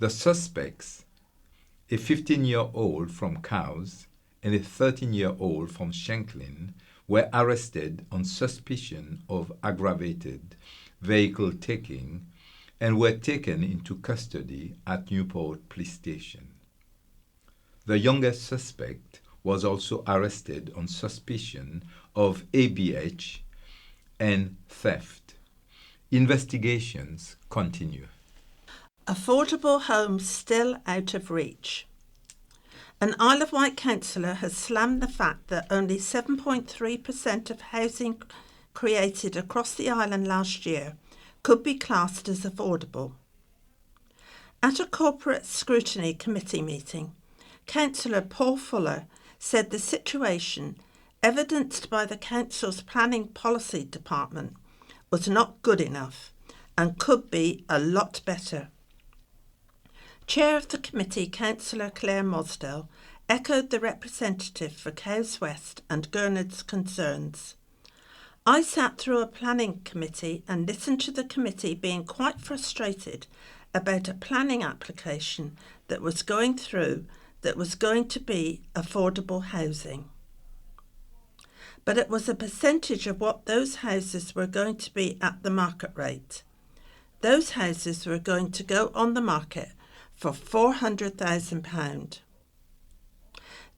The suspects, a 15-year-old from Cowes and a 13-year-old from Shanklin, were arrested on suspicion of aggravated vehicle taking and were taken into custody at Newport Police Station. The youngest suspect was also arrested on suspicion of ABH and theft. Investigations continue. Affordable homes still out of reach. An Isle of Wight councillor has slammed the fact that only 7.3% of housing created across the island last year could be classed as affordable. At a corporate scrutiny committee meeting, Councillor Paul Fuller said the situation, evidenced by the council's planning policy department, was not good enough and could be a lot better. Chair of the committee, Councillor Claire Mosdell, echoed the representative for Cowes West and Gurnard's concerns. I sat through a planning committee and listened to the committee being quite frustrated about a planning application that was going through that was going to be affordable housing. But it was a percentage of what those houses were going to be at the market rate. Those houses were going to go on the market for £400,000.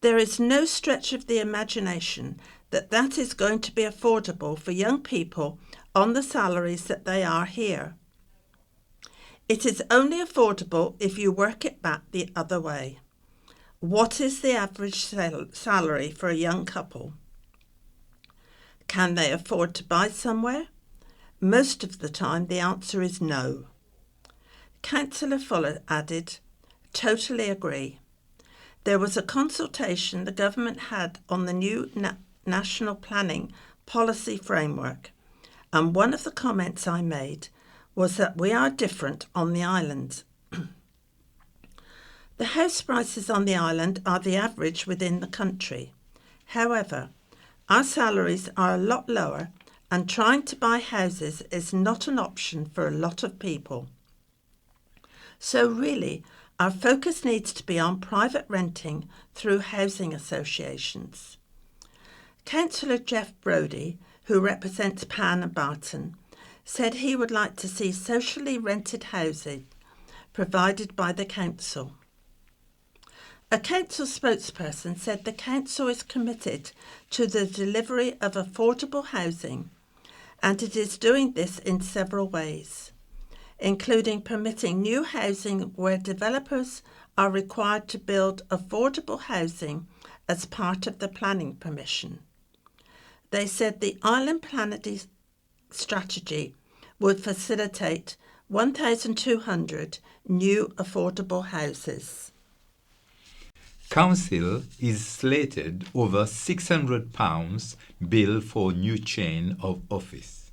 There is no stretch of the imagination that that is going to be affordable for young people on the salaries that they are here. It is only affordable if you work it back the other way. What is the average salary for a young couple? Can they afford to buy somewhere? Most of the time the answer is no. Councillor Fuller added, "Totally agree. There was a consultation the government had on the new National Planning Policy Framework, and one of the comments I made was that we are different on the island. The house prices on the island are the average within the country. However, our salaries are a lot lower, and trying to buy houses is not an option for a lot of people. So really, our focus needs to be on private renting through housing associations." Councillor Jeff Brodie, who represents Pan and Barton, said he would like to see socially rented housing provided by the council. A council spokesperson said the council is committed to the delivery of affordable housing, and it is doing this in several ways, including permitting new housing where developers are required to build affordable housing as part of the planning permission. They said the island planning strategy would facilitate 1,200 new affordable houses. Council is slated over £600 bill for new chain of office.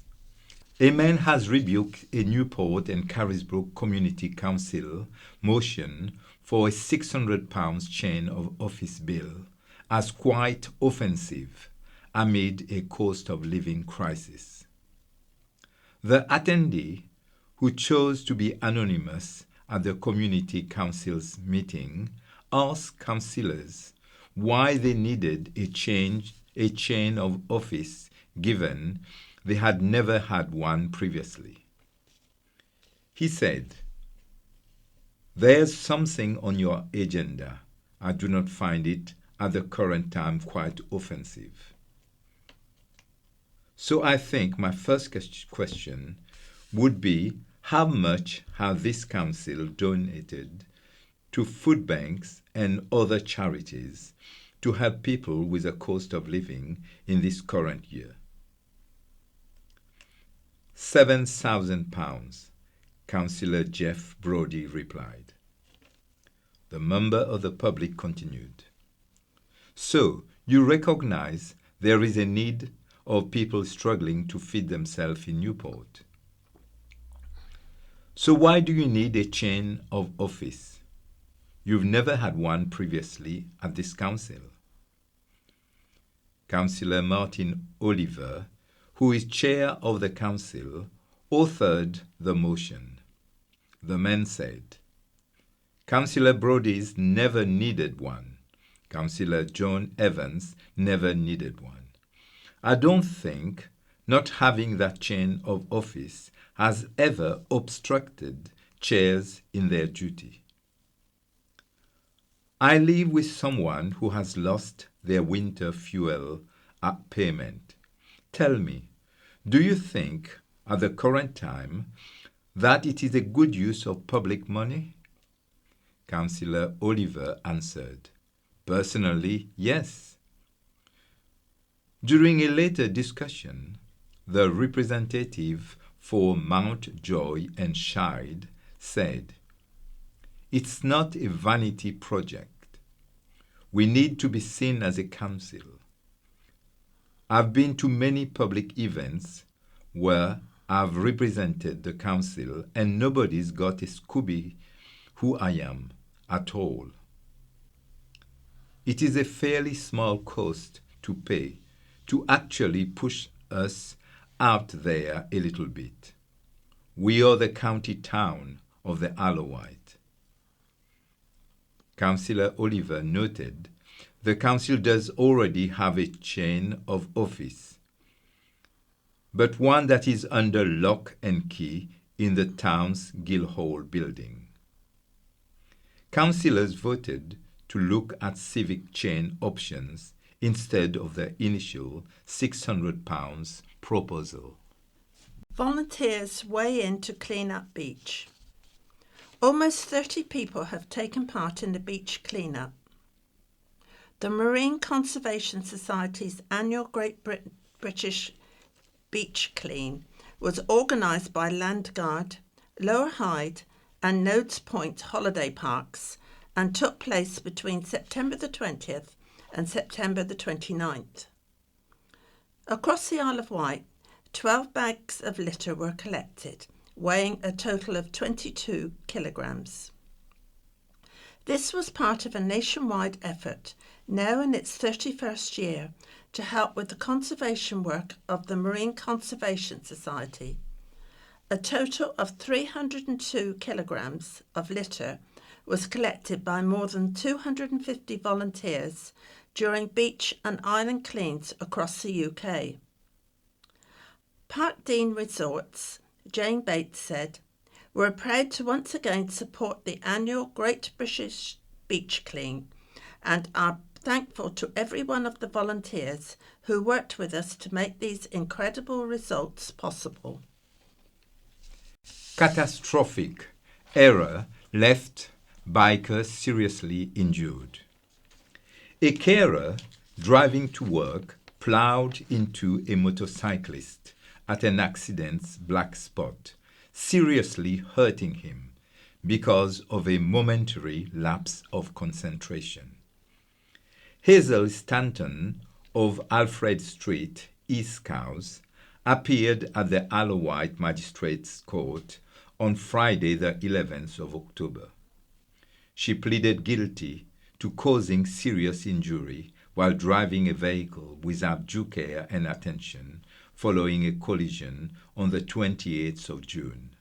Amen has rebuked a Newport and Carisbrooke Community Council motion for a £600 chain of office bill as quite offensive amid a cost of living crisis. The attendee, who chose to be anonymous at the Community Council's meeting, asked councillors why they needed a chain of office given they had never had one previously. He said, "There's something on your agenda. I do not find it at the current time quite offensive." So I think my first question would be, how much has this council donated to food banks and other charities to help people with the cost of living in this current year? £7,000, Councillor Jeff Brodie replied. The member of the public continued, "So you recognize there is a need of people struggling to feed themselves in Newport. So why do you need a chain of office? You've never had one previously at this council." Councillor Martin Oliver, who is chair of the council, authored the motion. The man said, "Councillor Brodie's never needed one. Councillor John Evans never needed one. I don't think not having that chain of office has ever obstructed chairs in their duty. I live with someone who has lost their winter fuel payment. Tell me, do you think at the current time that it is a good use of public money? Councillor Oliver answered, "Personally, yes." During a later discussion, the representative for Mountjoy and Shide said, "It's not a vanity project. We need to be seen as a council. I've been to many public events where I've represented the council and nobody's got a Scooby who I am at all. It is a fairly small cost to pay to actually push us out there a little bit. We are the county town of the Isle of Wight." Councillor Oliver noted the council does already have a chain of office, but one that is under lock and key in the town's Guildhall building. Councillors voted to look at civic chain options instead of the initial £600 proposal. Volunteers weigh in to clean up beach. Almost 30 people have taken part in the beach clean-up. The Marine Conservation Society's annual Great British Beach Clean was organised by Landguard, Lower Hyde and Nodes Point holiday parks and took place between September the 20th and September the 29th. Across the Isle of Wight, 12 bags of litter were collected, weighing a total of 22 kilograms. This was part of a nationwide effort, now in its 31st year, to help with the conservation work of the Marine Conservation Society. A total of 302 kilograms of litter was collected by more than 250 volunteers during beach and island cleans across the UK. Parkdean Resorts, Jane Bates said, "We're proud to once again support the annual Great British Beach Clean and are thankful to every one of the volunteers who worked with us to make these incredible results possible." Catastrophic error left biker seriously injured. A carer driving to work ploughed into a motorcyclist at an accident's black spot, seriously hurting him because of a momentary lapse of concentration. Hazel Stanton of Alfred Street, East Cowes, appeared at the Isle of Wight Magistrates' Court on Friday the 11th of October. She pleaded guilty to causing serious injury while driving a vehicle without due care and attention following a collision on the 28th of June.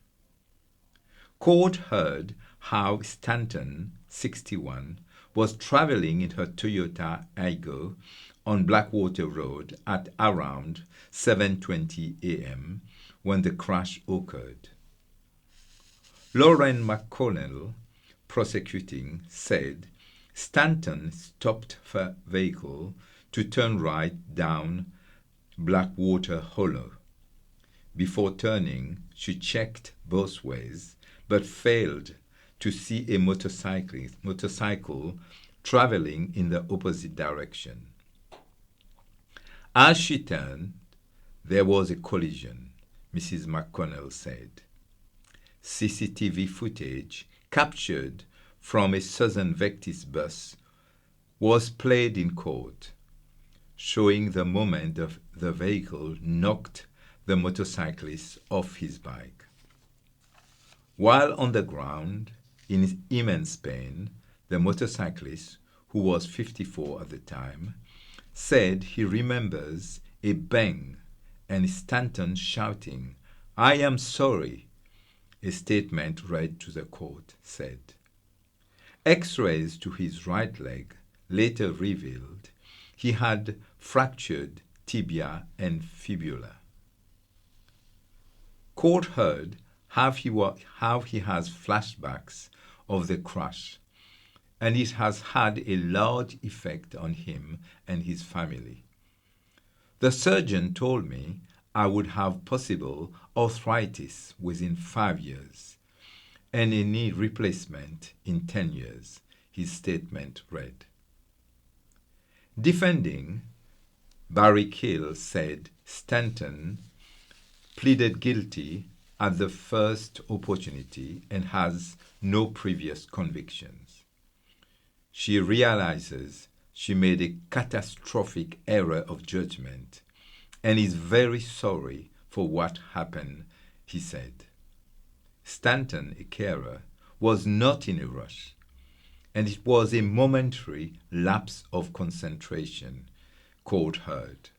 Court heard how Stanton, 61, was traveling in her Toyota Aygo on Blackwater Road at around 7:20 a.m. when the crash occurred. Lauren McConnell, prosecuting, said Stanton stopped her vehicle to turn right down Blackwater Hollow. Before turning, she checked both ways, but failed to see a motorcycle traveling in the opposite direction. As she turned, there was a collision, Mrs. McConnell said. CCTV footage captured from a Southern Vectis bus was played in court, showing the moment the vehicle knocked the motorcyclist off his bike. While on the ground, in immense pain, the motorcyclist, who was 54 at the time, said he remembers a bang and Stanton shouting, "I am sorry," a statement read to the court said. X-rays to his right leg later revealed he had fractured tibia and fibula. Court heard how he has flashbacks of the crash, and it has had a large effect on him and his family. The surgeon told me I would have possible arthritis within 5 years and a knee replacement in 10 years, his statement read. Defending, Barry Kill said Stanton pleaded guilty at the first opportunity and has no previous convictions. She realizes she made a catastrophic error of judgment and is very sorry for what happened, he said. Stanton, a carer, was not in a rush, and it was a momentary lapse of concentration, court heard.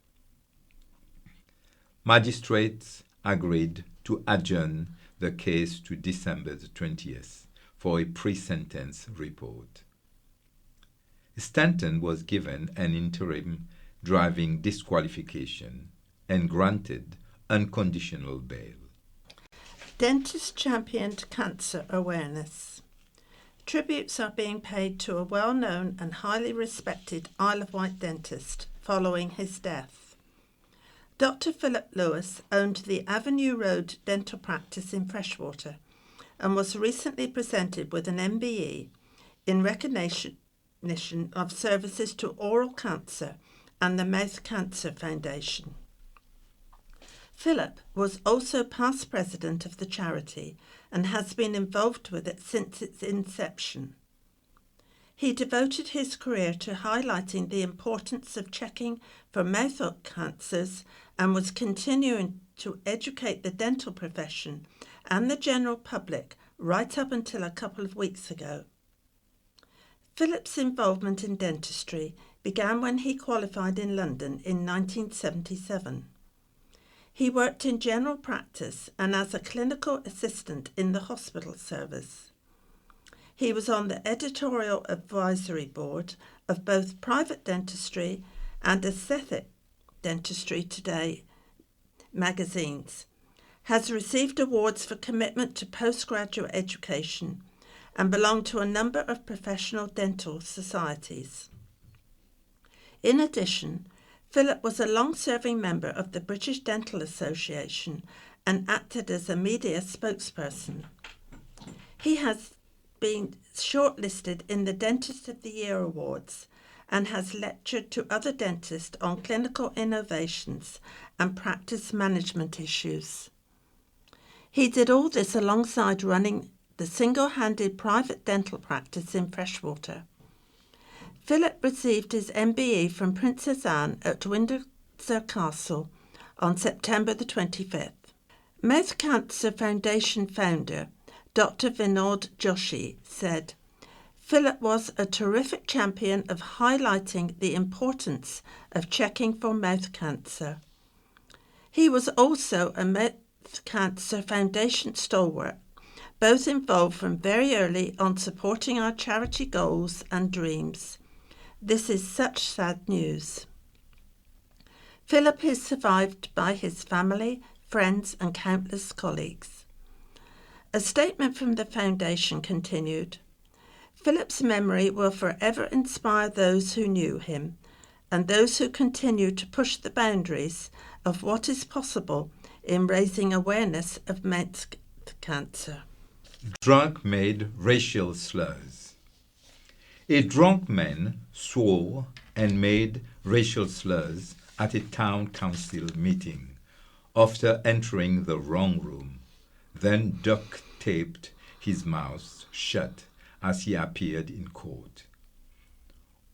Magistrates agreed to adjourn the case to December the 20th for a pre-sentence report. Stanton was given an interim driving disqualification and granted unconditional bail. Dentists championed cancer awareness. Tributes are being paid to a well-known and highly respected Isle of Wight dentist following his death. Dr. Philip Lewis owned the Avenue Road dental practice in Freshwater and was recently presented with an MBE in recognition of services to oral cancer and the Mouth Cancer Foundation. Philip was also past president of the charity and has been involved with it since its inception. He devoted his career to highlighting the importance of checking for mouth cancers and was continuing to educate the dental profession and the general public right up until a couple of weeks ago. Philip's involvement in dentistry began when he qualified in London in 1977. He worked in general practice and as a clinical assistant in the hospital service. He was on the editorial advisory board of both Private Dentistry and Aesthetic Dentistry Today magazines, has received awards for commitment to postgraduate education, and belonged to a number of professional dental societies. In addition, Philip was a long-serving member of the British Dental Association and acted as a media spokesperson. He has been shortlisted in the Dentist of the Year Awards and has lectured to other dentists on clinical innovations and practice management issues. He did all this alongside running the single-handed private dental practice in Freshwater. Philip received his MBE from Princess Anne at Windsor Castle on September the 25th. Mouth Cancer Foundation founder Dr. Vinod Joshi said, Philip was a terrific champion of highlighting the importance of checking for mouth cancer. He was also a Mouth Cancer Foundation stalwart, both involved from very early on supporting our charity goals and dreams. This is such sad news. Philip is survived by his family, friends, and countless colleagues. A statement from the foundation continued, Philip's memory will forever inspire those who knew him and those who continue to push the boundaries of what is possible in raising awareness of mouth cancer. Drunk made racial slurs. A drunk man swore and made racial slurs at a town council meeting after entering the wrong room, then duct-taped his mouth shut as he appeared in court.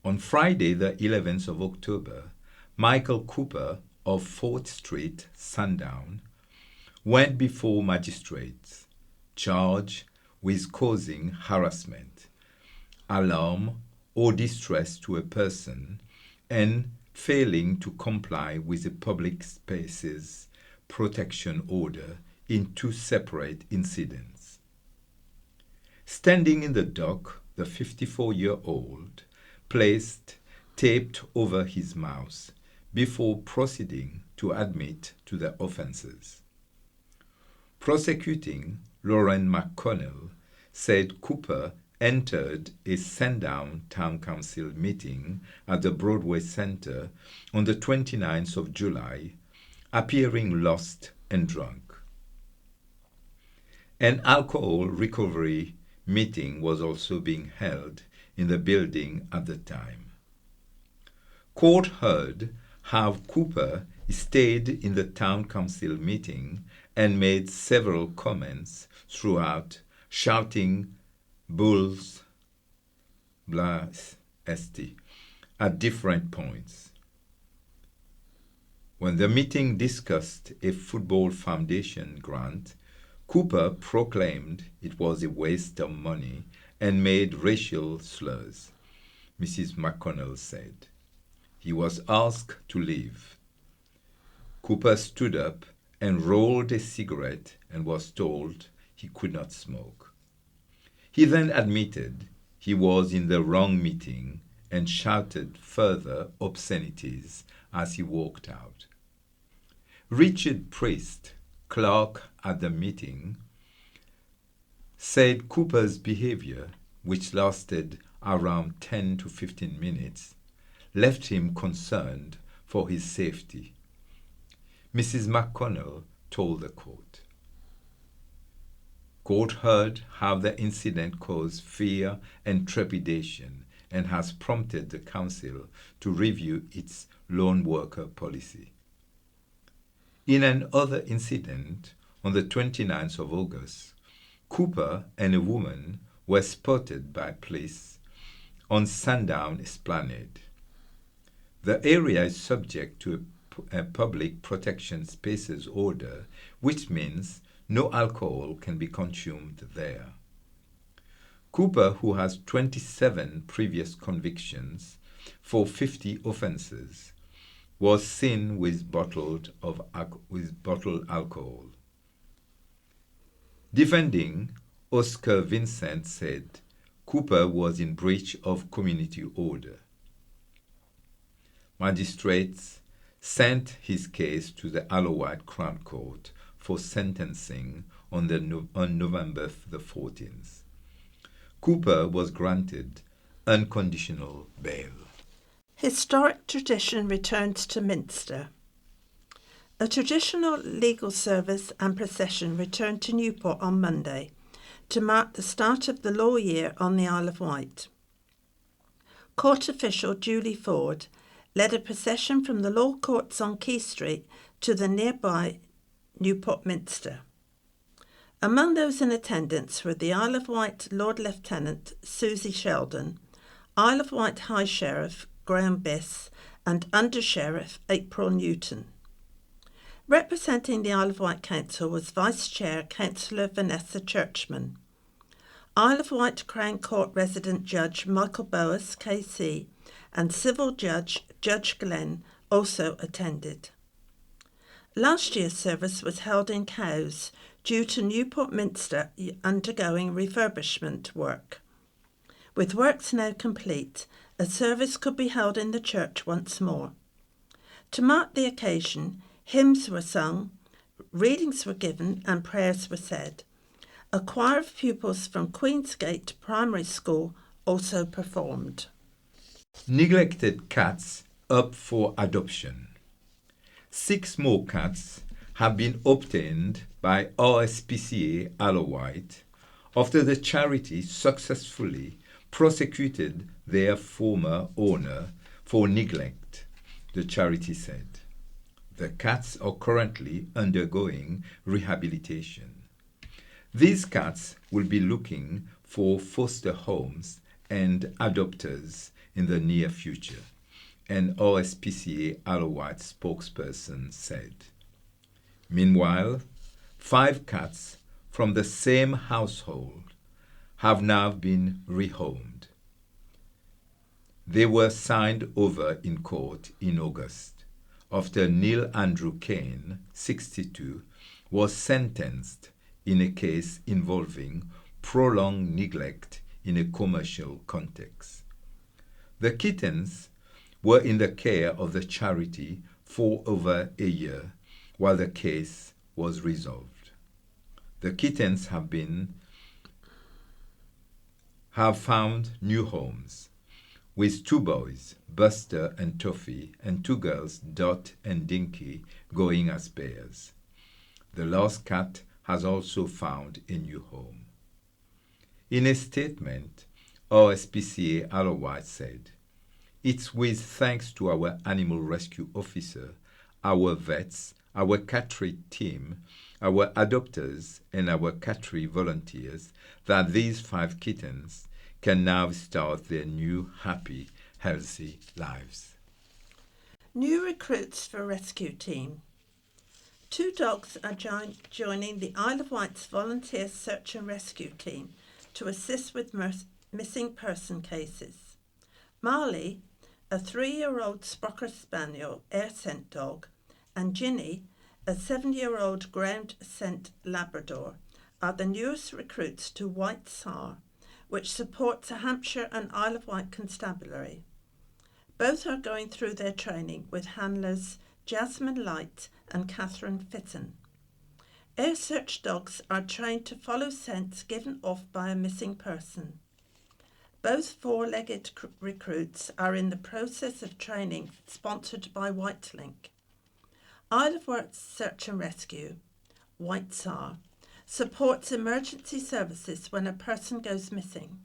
On Friday, the 11th of October, Michael Cooper of 4th Street, Sundown, went before magistrates, charged with causing harassment, alarm, or distress to a person and failing to comply with the Public Spaces Protection Order in 2 separate incidents. Standing in the dock, the 54-year-old placed taped over his mouth before proceeding to admit to the offences. Prosecuting Lauren McConnell said Cooper entered a Sandown Town Council meeting at the Broadway Centre on the 29th of July, appearing lost and drunk. An alcohol recovery meeting was also being held in the building at the time. Court heard how Cooper stayed in the Town Council meeting and made several comments throughout, shouting "Bulls, Blas, St." at different points. When the meeting discussed a football foundation grant, Cooper proclaimed it was a waste of money and made racial slurs, Mrs. McConnell said. He was asked to leave. Cooper stood up and rolled a cigarette and was told he could not smoke. He then admitted he was in the wrong meeting and shouted further obscenities as he walked out. Richard Priest, clerk at the meeting, said Cooper's behavior, which lasted around 10 to 15 minutes, left him concerned for his safety. Mrs. McConnell told the court. Court heard how the incident caused fear and trepidation and has prompted the council to review its lone worker policy. In another incident, on the 29th of August, Cooper and a woman were spotted by police on Sandown Esplanade. The area is subject to a public protection spaces order, which means no alcohol can be consumed there. Cooper, who has 27 previous convictions for 50 offences, was seen with bottled alcohol. Defending, Oscar Vincent said Cooper was in breach of community order. Magistrates sent his case to the Isle of Wight Crown Court for sentencing on November the 14th. Cooper was granted unconditional bail. Historic tradition returns to Minster. A traditional legal service and procession returned to Newport on Monday to mark the start of the law year on the Isle of Wight. Court official Julie Ford led a procession from the law courts on Quay Street to the nearby Newport Minster. Among those in attendance were the Isle of Wight Lord Lieutenant Susie Sheldon, Isle of Wight High Sheriff Graham Biss, and Under Sheriff April Newton. Representing the Isle of Wight Council was Vice Chair Councillor Vanessa Churchman. Isle of Wight Crown Court resident Judge Michael Boas, KC, and Civil Judge Judge Glenn also attended. Last year's service was held in Cowes due to Newport Minster undergoing refurbishment work. With works now complete, a service could be held in the church once more. To mark the occasion, hymns were sung, readings were given, and prayers were said. A choir of pupils from Queensgate Primary School also performed. Neglected cats up for adoption. 6 more cats have been obtained by RSPCA Isle of Wight after the charity successfully prosecuted their former owner for neglect, the charity said. The cats are currently undergoing rehabilitation. These cats will be looking for foster homes and adopters in the near future, an RSPCA Isle of Wight spokesperson said. Meanwhile, 5 cats from the same household have now been rehomed. They were signed over in court in August after Neil Andrew Kane, 62, was sentenced in a case involving prolonged neglect in a commercial context. The kittens were in the care of the charity for over a year while the case was resolved. The kittens have found new homes, with 2 boys, Buster and Toffee, and 2 girls, Dot and Dinky, going as pairs. The lost cat has also found a new home. In a statement, OSPCA Isle of Wight said, "It's with thanks to our animal rescue officer, our vets, our cattery team, our adopters, and our cattery volunteers that these 5 kittens can now start their new, happy, healthy lives." New recruits for rescue team. 2 dogs are joining the Isle of Wight's volunteer search and rescue team to assist with missing person cases. Marley, a 3-year-old Sprocker Spaniel air scent dog, and Ginny, a 7-year-old ground scent Labrador, are the newest recruits to White SAR, which supports a Hampshire and Isle of Wight constabulary. Both are going through their training with handlers Jasmine Light and Catherine Fitton. Air search dogs are trained to follow scents given off by a missing person. Both 4-legged recruits are in the process of training sponsored by Whitelink. Isle of Wight Search and Rescue, White SAR, supports emergency services when a person goes missing.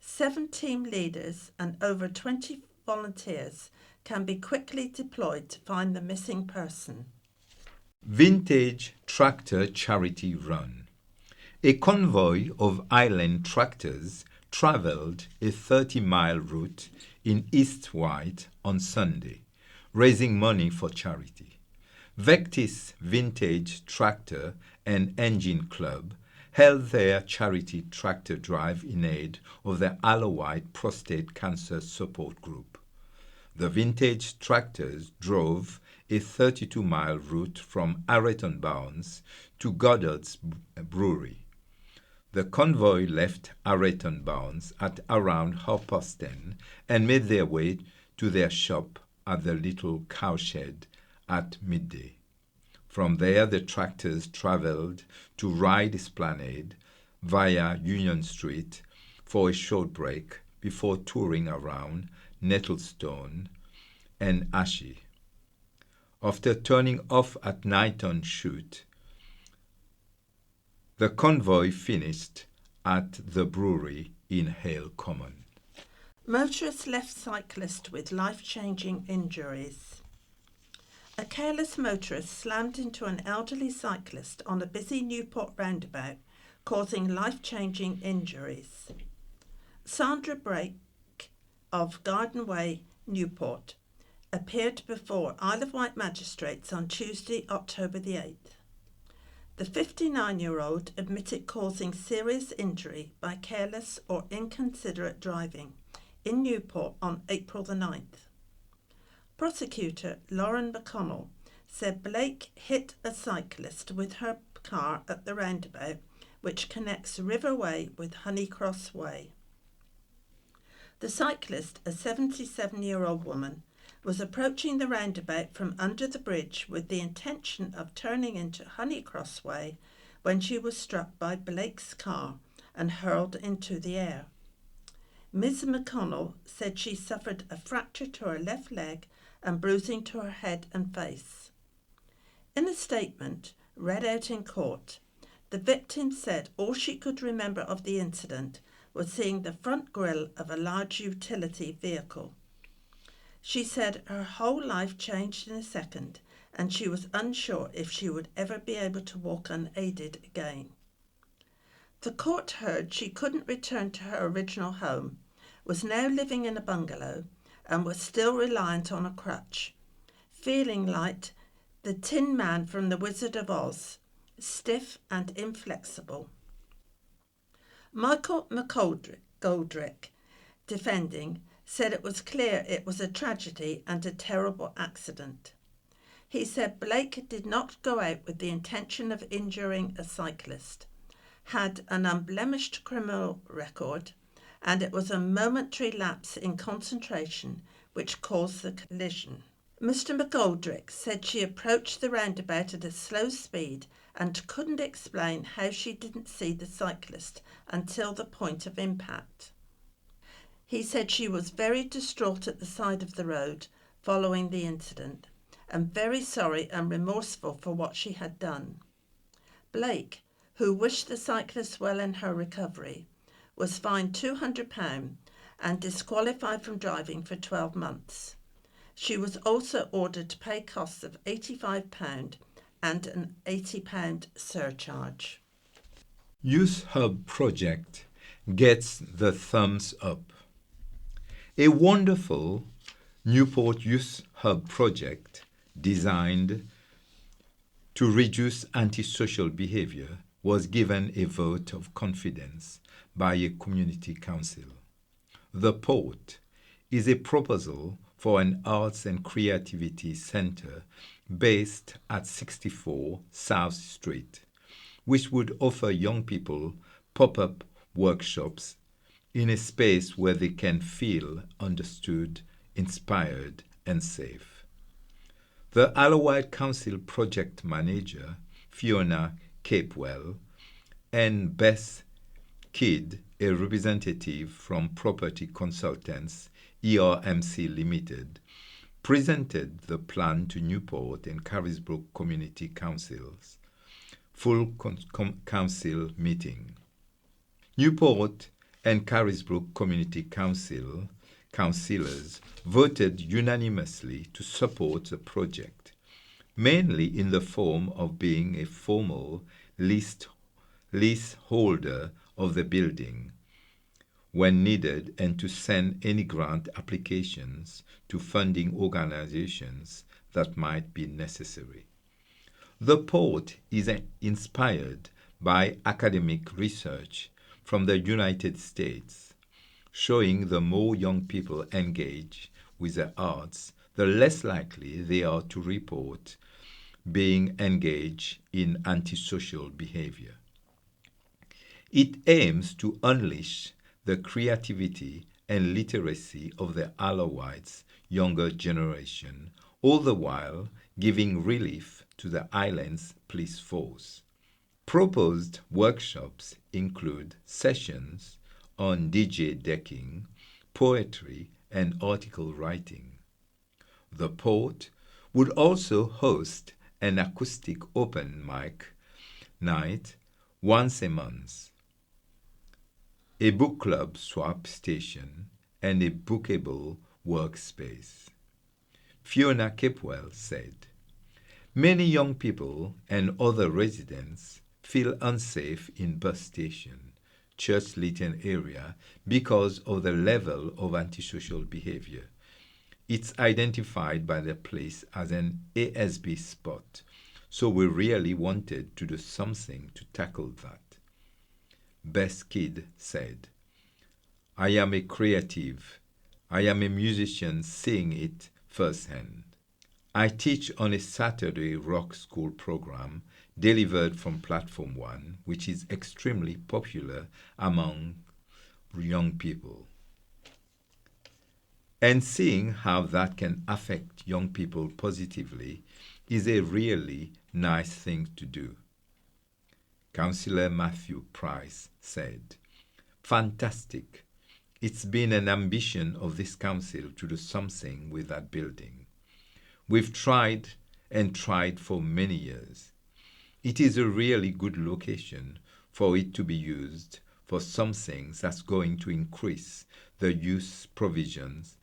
7 team leaders and over 20 volunteers can be quickly deployed to find the missing person. Vintage Tractor Charity Run. A convoy of island tractors travelled a 30-mile route in East Wight on Sunday, raising money for charity. Vectis Vintage Tractor and Engine Club held their charity tractor drive in aid of the Isle of Wight Prostate Cancer Support Group. The vintage tractors drove a 32-mile route from Arreton Bounds to Goddard's Brewery. The convoy left Arreton Bounds at around 10:30 and made their way to their shop at the Little Cowshed at midday. From there, the tractors travelled to Ryde Esplanade via Union Street for a short break before touring around Nettlestone and Ashy. After turning off at Knighton Chute, the convoy finished at the brewery in Hale Common. Motorist left cyclist with life-changing injuries. A careless motorist slammed into an elderly cyclist on a busy Newport roundabout, causing life-changing injuries. Sandra Brake of Garden Way, Newport, appeared before Isle of Wight magistrates on Tuesday, October the 8th. The 59-year-old admitted causing serious injury by careless or inconsiderate driving in Newport on April the 9th. Prosecutor Lauren McConnell said Blake hit a cyclist with her car at the roundabout which connects River Way with Honeycross Way. The cyclist, a 77-year-old woman, was approaching the roundabout from under the bridge with the intention of turning into Honeycross Way when she was struck by Blake's car and hurled into the air. Ms. McConnell said she suffered a fracture to her left leg and bruising to her head and face. In a statement read out in court, the victim said all she could remember of the incident was seeing the front grille of a large utility vehicle. She said her whole life changed in a second and she was unsure if she would ever be able to walk unaided again. The court heard she couldn't return to her original home, was now living in a bungalow, and was still reliant on a crutch, feeling like the Tin Man from The Wizard of Oz, stiff and inflexible. Michael McGoldrick, defending, said it was clear it was a tragedy and a terrible accident. He said Blake did not go out with the intention of injuring a cyclist, had an unblemished criminal record, and it was a momentary lapse in concentration which caused the collision. Mr. McGoldrick said she approached the roundabout at a slow speed and couldn't explain how she didn't see the cyclist until the point of impact. He said she was very distraught at the side of the road following the incident and very sorry and remorseful for what she had done. Blake, who wished the cyclist well in her recovery, was fined £200 and disqualified from driving for 12 months. She was also ordered to pay costs of £85 and an £80 surcharge. Youth Hub project gets the thumbs up. A wonderful Newport Youth Hub project designed to reduce antisocial behavior was given a vote of confidence by a community council. The Port is a proposal for an arts and creativity center based at 64 South Street, which would offer young people pop-up workshops in a space where they can feel understood, inspired, and safe. The Isle of Wight Council project manager, Fiona Capewell, and Beth Kidd, a representative from Property Consultants ERMC Limited, presented the plan to Newport and Carisbrooke Community Councils full council meeting. Newport and Carisbrooke Community councillors voted unanimously to support the project, mainly in the form of being a formal leaseholder of the building when needed and to send any grant applications to funding organizations that might be necessary. The Port is inspired by academic research from the United States, showing the more young people engage with the arts, the less likely they are to report being engaged in antisocial behavior. It aims to unleash the creativity and literacy of the Isle of Wight's younger generation, all the while giving relief to the island's police force. Proposed workshops include sessions on DJ decking, poetry, and article writing. The Port would also host an acoustic open mic night once a month, a book club swap station, and a bookable workspace. Fiona Capewell said, "Many young people and other residents feel unsafe in bus station, Church Lytton area because of the level of antisocial behavior. It's identified by the police as an ASB spot, so we really wanted to do something to tackle that." Beth Kidd said, "I am a creative. I am a musician seeing it firsthand. I teach on a Saturday rock school program delivered from Platform 1, which is extremely popular among young people. And seeing how that can affect young people positively is a really nice thing to do." Councillor Matthew Price said, "Fantastic. It's been an ambition of this council to do something with that building. We've tried and tried for many years. It is a really good location for it to be used for something that's going to increase the youth provisions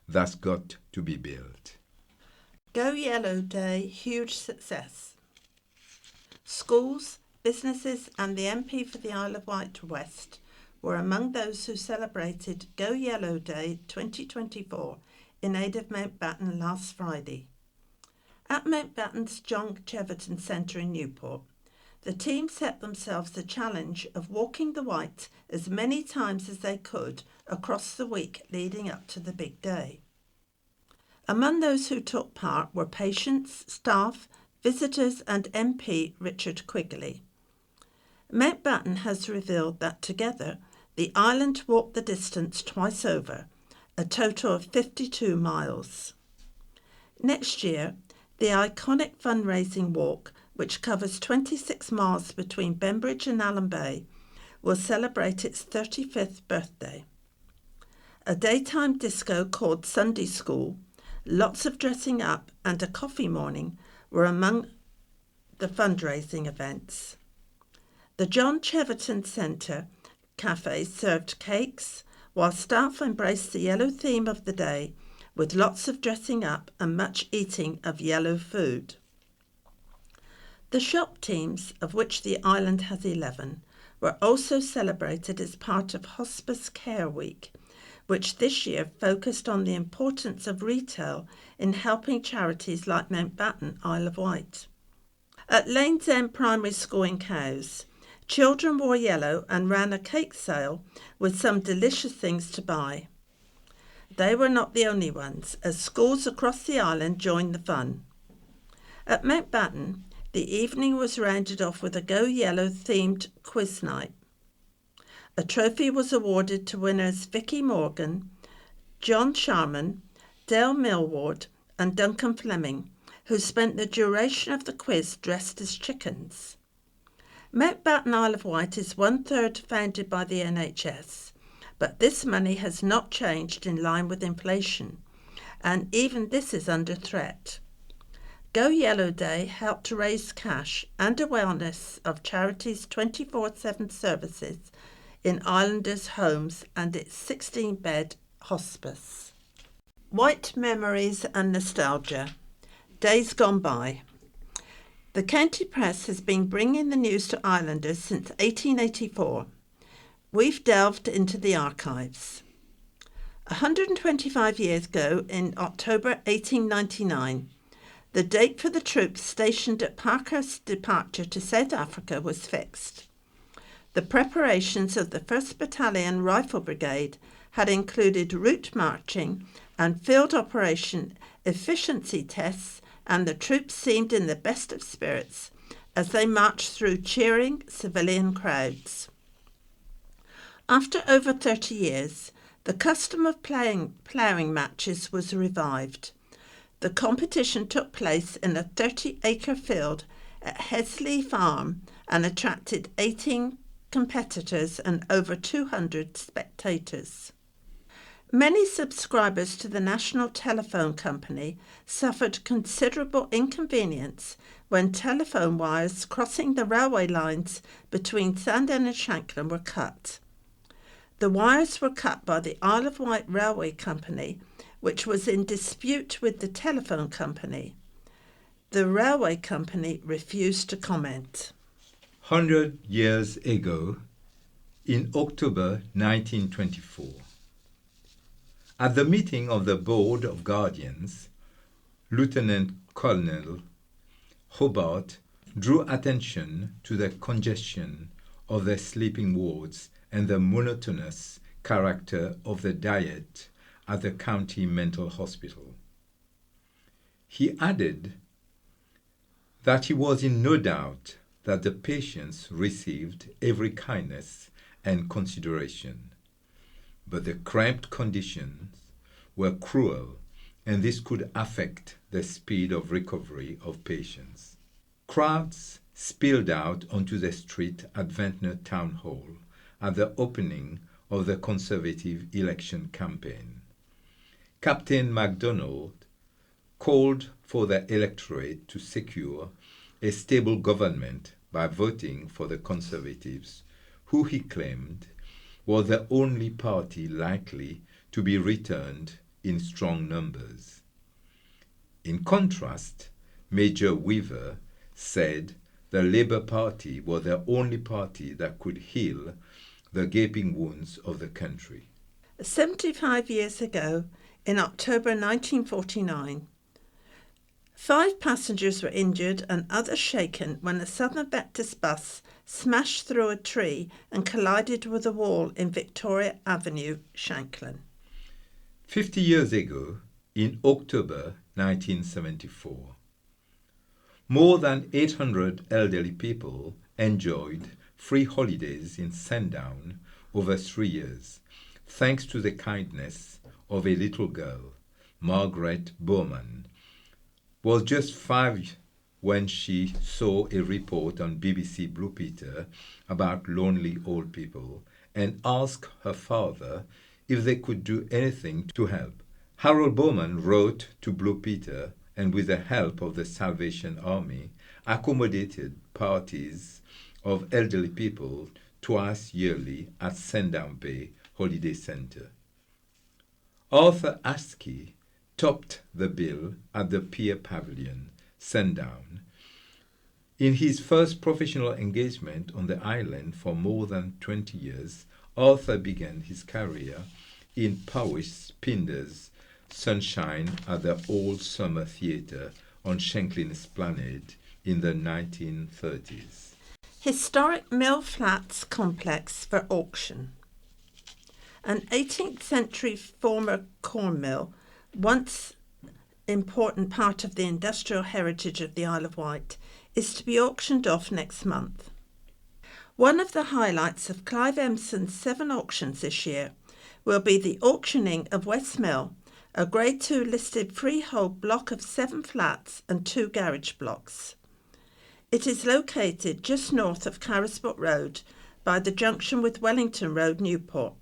that's got to be built." Go Yellow Day, huge success. Schools, businesses and the MP for the Isle of Wight West were among those who celebrated Go Yellow Day 2024 in aid of Mountbatten last Friday. At Mountbatten's John Cheverton Centre in Newport, the team set themselves the challenge of walking the Wight as many times as they could across the week leading up to the big day. Among those who took part were patients, staff, visitors and MP Richard Quigley. Mountbatten has revealed that together the island walked the distance twice over, a total of 52 miles. Next year, the iconic fundraising walk, which covers 26 miles between Bembridge and Allen Bay, will celebrate its 35th birthday. A daytime disco called Sunday School, lots of dressing up, and a coffee morning were among the fundraising events. The John Cheverton Centre Cafe served cakes, while staff embraced the yellow theme of the day with lots of dressing up and much eating of yellow food. The shop teams, of which the island has 11, were also celebrated as part of Hospice Care Week, which this year focused on the importance of retail in helping charities like Mountbatten Isle of Wight. At Lanes End Primary School in Cowes, children wore yellow and ran a cake sale with some delicious things to buy. They were not the only ones, as schools across the island joined the fun. At Mountbatten, the evening was rounded off with a Go Yellow themed quiz night. A trophy was awarded to winners Vicky Morgan, John Sharman, Dale Millward and Duncan Fleming, who spent the duration of the quiz dressed as chickens. Mountbatten Isle of Wight is 1/3 funded by the NHS, but this money has not changed in line with inflation, and even this is under threat. Go Yellow Day helped to raise cash and awareness of charity's 24/7 services in islanders' homes and its 16-bed hospice. White memories and nostalgia. Days gone by. The county press has been bringing the news to islanders since 1884. We've delved into the archives. 125 years ago, in October 1899, the date for the troops stationed at Parkhurst's departure to South Africa was fixed. The preparations of the 1st Battalion Rifle Brigade had included route marching and field operation efficiency tests, and the troops seemed in the best of spirits as they marched through cheering civilian crowds. After over 30 years, the custom of ploughing matches was revived. The competition took place in a 30-acre field at Hesley Farm and attracted 18 competitors and over 200 spectators. Many subscribers to the National Telephone Company suffered considerable inconvenience when telephone wires crossing the railway lines between Sandend and Shanklin were cut. The wires were cut by the Isle of Wight Railway Company, which was in dispute with the telephone company. The railway company refused to comment. 100 years ago, in October 1924, at the meeting of the Board of Guardians, Lieutenant Colonel Hobart drew attention to the congestion of the sleeping wards and the monotonous character of the diet at the county mental hospital. He added that he was in no doubt that the patients received every kindness and consideration, but the cramped conditions were cruel, and this could affect the speed of recovery of patients. Crowds spilled out onto the street at Ventnor Town Hall at the opening of the Conservative election campaign. Captain MacDonald called for the electorate to secure a stable government by voting for the Conservatives, who he claimed was the only party likely to be returned in strong numbers. In contrast, Major Weaver said the Labour Party was the only party that could heal the gaping wounds of the country. 75 years ago, in October 1949, 5 passengers were injured and others shaken when a Southern Baptist bus smashed through a tree and collided with a wall in Victoria Avenue, Shanklin. 50 years ago, in October 1974, more than 800 elderly people enjoyed free holidays in Sandown over 3 years, thanks to the kindness of a little girl, Margaret Bowman, was just 5 when she saw a report on BBC Blue Peter about lonely old people and asked her father if they could do anything to help. Harold Bowman wrote to Blue Peter and, with the help of the Salvation Army, accommodated parties of elderly people twice yearly at Sandown Bay Holiday Centre. Arthur Askey topped the bill at the Pier Pavilion, Sandown. In his first professional engagement on the island for more than 20 years, Arthur began his career in Powys Pinder's Sunshine at the Old Summer Theatre on Shanklin Esplanade in the 1930s. Historic Mill Flats complex for auction. An 18th century former corn mill, once important part of the industrial heritage of the Isle of Wight, is to be auctioned off next month. One of the highlights of Clive Empson's 7 auctions this year will be the auctioning of West Mill, a Grade 2 listed freehold block of 7 flats and 2 garage blocks. It is located just north of Carisbrooke Road by the junction with Wellington Road, Newport.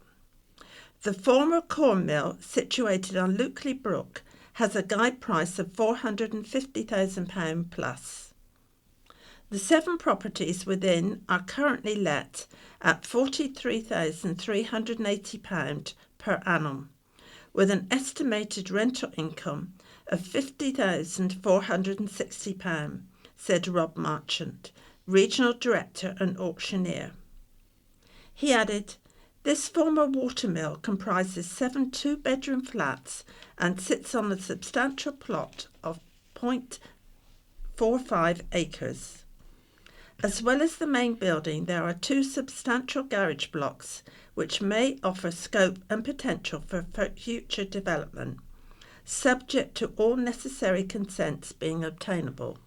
The former corn mill, situated on Lukeley Brook, has a guide price of £450,000 plus. The 7 properties within are currently let at £43,380 per annum, with an estimated rental income of £50,460, said Rob Marchant, Regional Director and Auctioneer. He added, "This former watermill comprises 7 two-bedroom flats and sits on a substantial plot of 0.45 acres. As well as the main building, there are 2 substantial garage blocks which may offer scope and potential for future development, subject to all necessary consents being obtainable.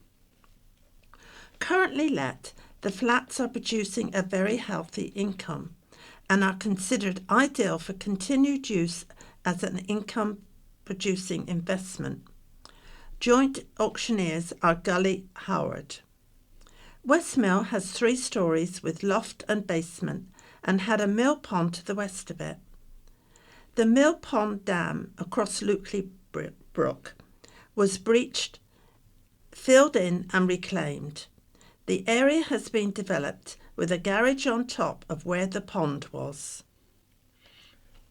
Currently let, the flats are producing a very healthy income and are considered ideal for continued use as an income-producing investment. Joint auctioneers are Gully Howard. West Mill has 3 stories with loft and basement and had a mill pond to the west of it. The mill pond dam across Lukeley Brook was breached, filled in and reclaimed. The area has been developed with a garage on top of where the pond was."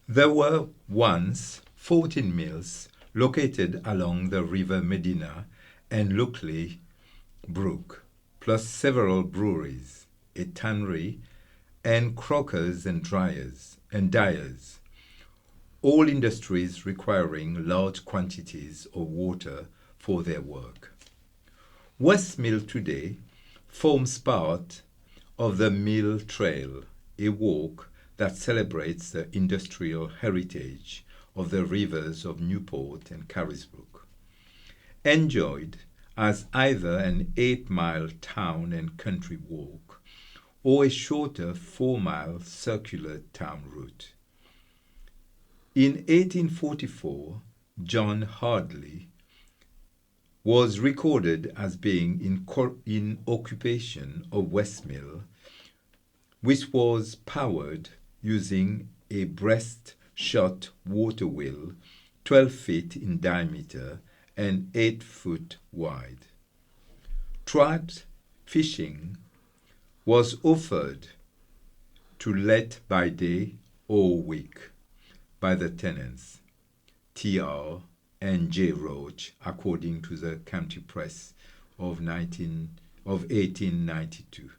There were once 14 mills located along the River Medina and Lukeley Brook, plus several breweries, a tannery, and crockers and dyers, all industries requiring large quantities of water for their work. West Mill today forms part of the Mill Trail, a walk that celebrates the industrial heritage of the rivers of Newport and Carisbrooke. Enjoyed as either an 8-mile town and country walk or a shorter 4-mile circular town route. In 1844, John Hardley was recorded as being in occupation of West Mill, which was powered using a breast-shot water wheel 12 feet in diameter and 8 foot wide. Trout fishing was offered to let by day or week by the tenants, T.R. and J. Roach, according to the County Press of 1892.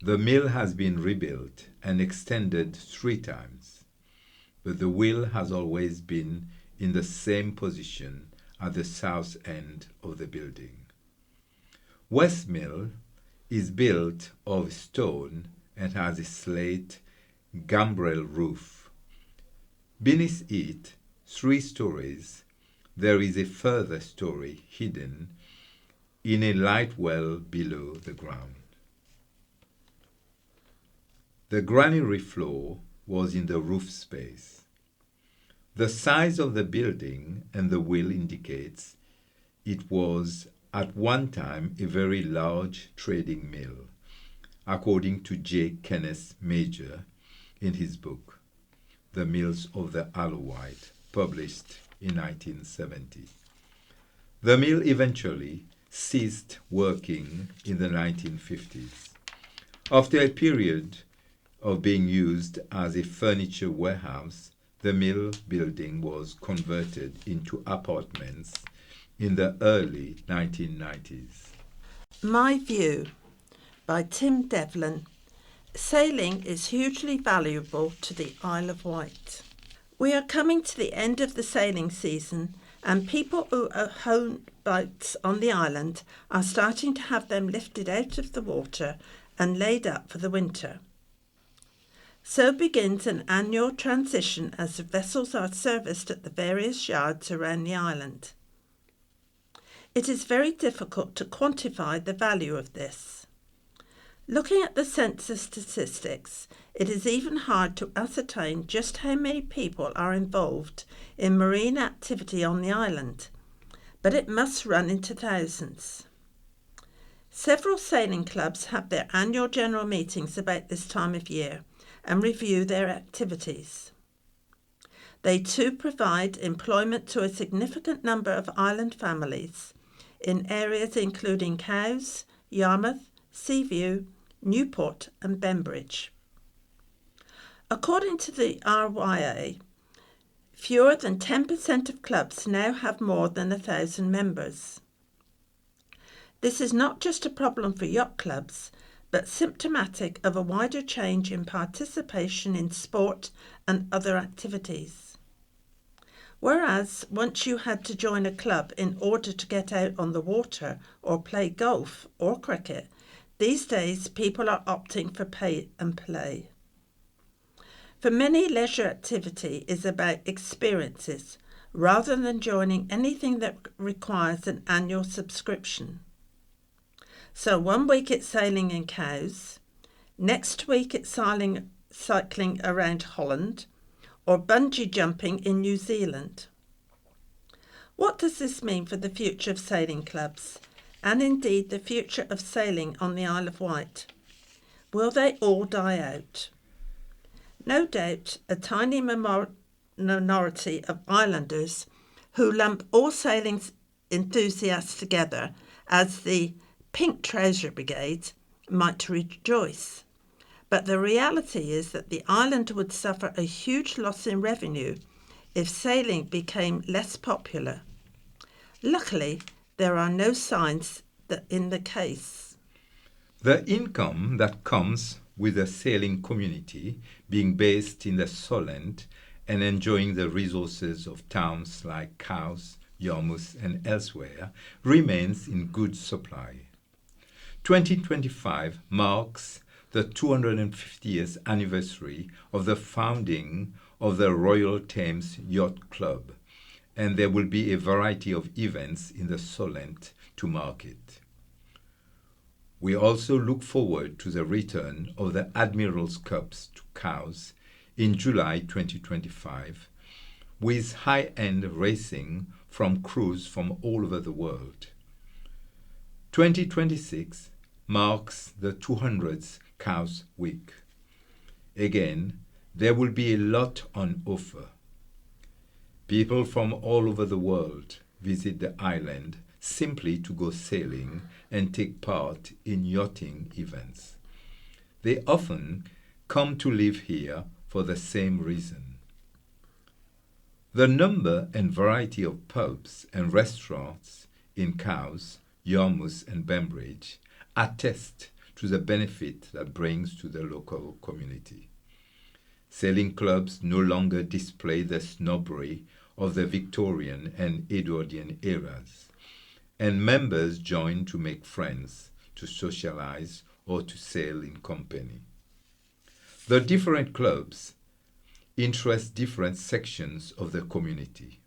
The mill has been rebuilt and extended 3 times, but the wheel has always been in the same position at the south end of the building. West Mill is built of stone and has a slate gambrel roof. Beneath it, 3 stories, there is a further story hidden in a light well below the ground. The granary floor was in the roof space. The size of the building and the will indicates it was at one time a very large trading mill, according to J. Kenneth Major in his book, The Mills of the Isle of Wight, published in 1970. The mill eventually ceased working in the 1950s. After a period of being used as a furniture warehouse, the mill building was converted into apartments in the early 1990s. My View by Tim Devlin. Sailing is hugely valuable to the Isle of Wight. We are coming to the end of the sailing season, and people who own boats on the island are starting to have them lifted out of the water and laid up for the winter. So begins an annual transition as the vessels are serviced at the various yards around the island. It is very difficult to quantify the value of this. Looking at the census statistics, it is even hard to ascertain just how many people are involved in marine activity on the island, but it must run into thousands. Several sailing clubs have their annual general meetings about this time of year and review their activities. They too provide employment to a significant number of island families in areas including Cowes, Yarmouth, Seaview, Newport and Bembridge. According to the RYA, fewer than 10% of clubs now have more than 1,000 members. This is not just a problem for yacht clubs, but symptomatic of a wider change in participation in sport and other activities. Whereas once you had to join a club in order to get out on the water or play golf or cricket, these days people are opting for pay and play. For many, leisure activity is about experiences rather than joining anything that requires an annual subscription. So one week it's sailing in Cowes, next week it's cycling around Holland, or bungee jumping in New Zealand. What does this mean for the future of sailing clubs, and indeed the future of sailing on the Isle of Wight? Will they all die out? No doubt a tiny minority of islanders who lump all sailing enthusiasts together as the Pink Trouser Brigade might rejoice. But the reality is that the island would suffer a huge loss in revenue if sailing became less popular. Luckily, there are no signs that in the case. The income that comes with the sailing community being based in the Solent and enjoying the resources of towns like Cowes, Yarmouth and elsewhere remains in good supply. 2025 marks the 250th anniversary of the founding of the Royal Thames Yacht Club, and there will be a variety of events in the Solent to mark it. We also look forward to the return of the Admiral's Cups to Cowes in July 2025, with high-end racing from crews from all over the world. 2026 marks the 200th Cowes Week. Again, there will be a lot on offer. People from all over the world visit the island simply to go sailing and take part in yachting events. They often come to live here for the same reason. The number and variety of pubs and restaurants in Cowes, Yarmouth and Bembridge attest to the benefit that brings to the local community. Sailing clubs no longer display the snobbery of the Victorian and Edwardian eras, and members join to make friends, to socialize, or to sail in company. The different clubs interest different sections of the community.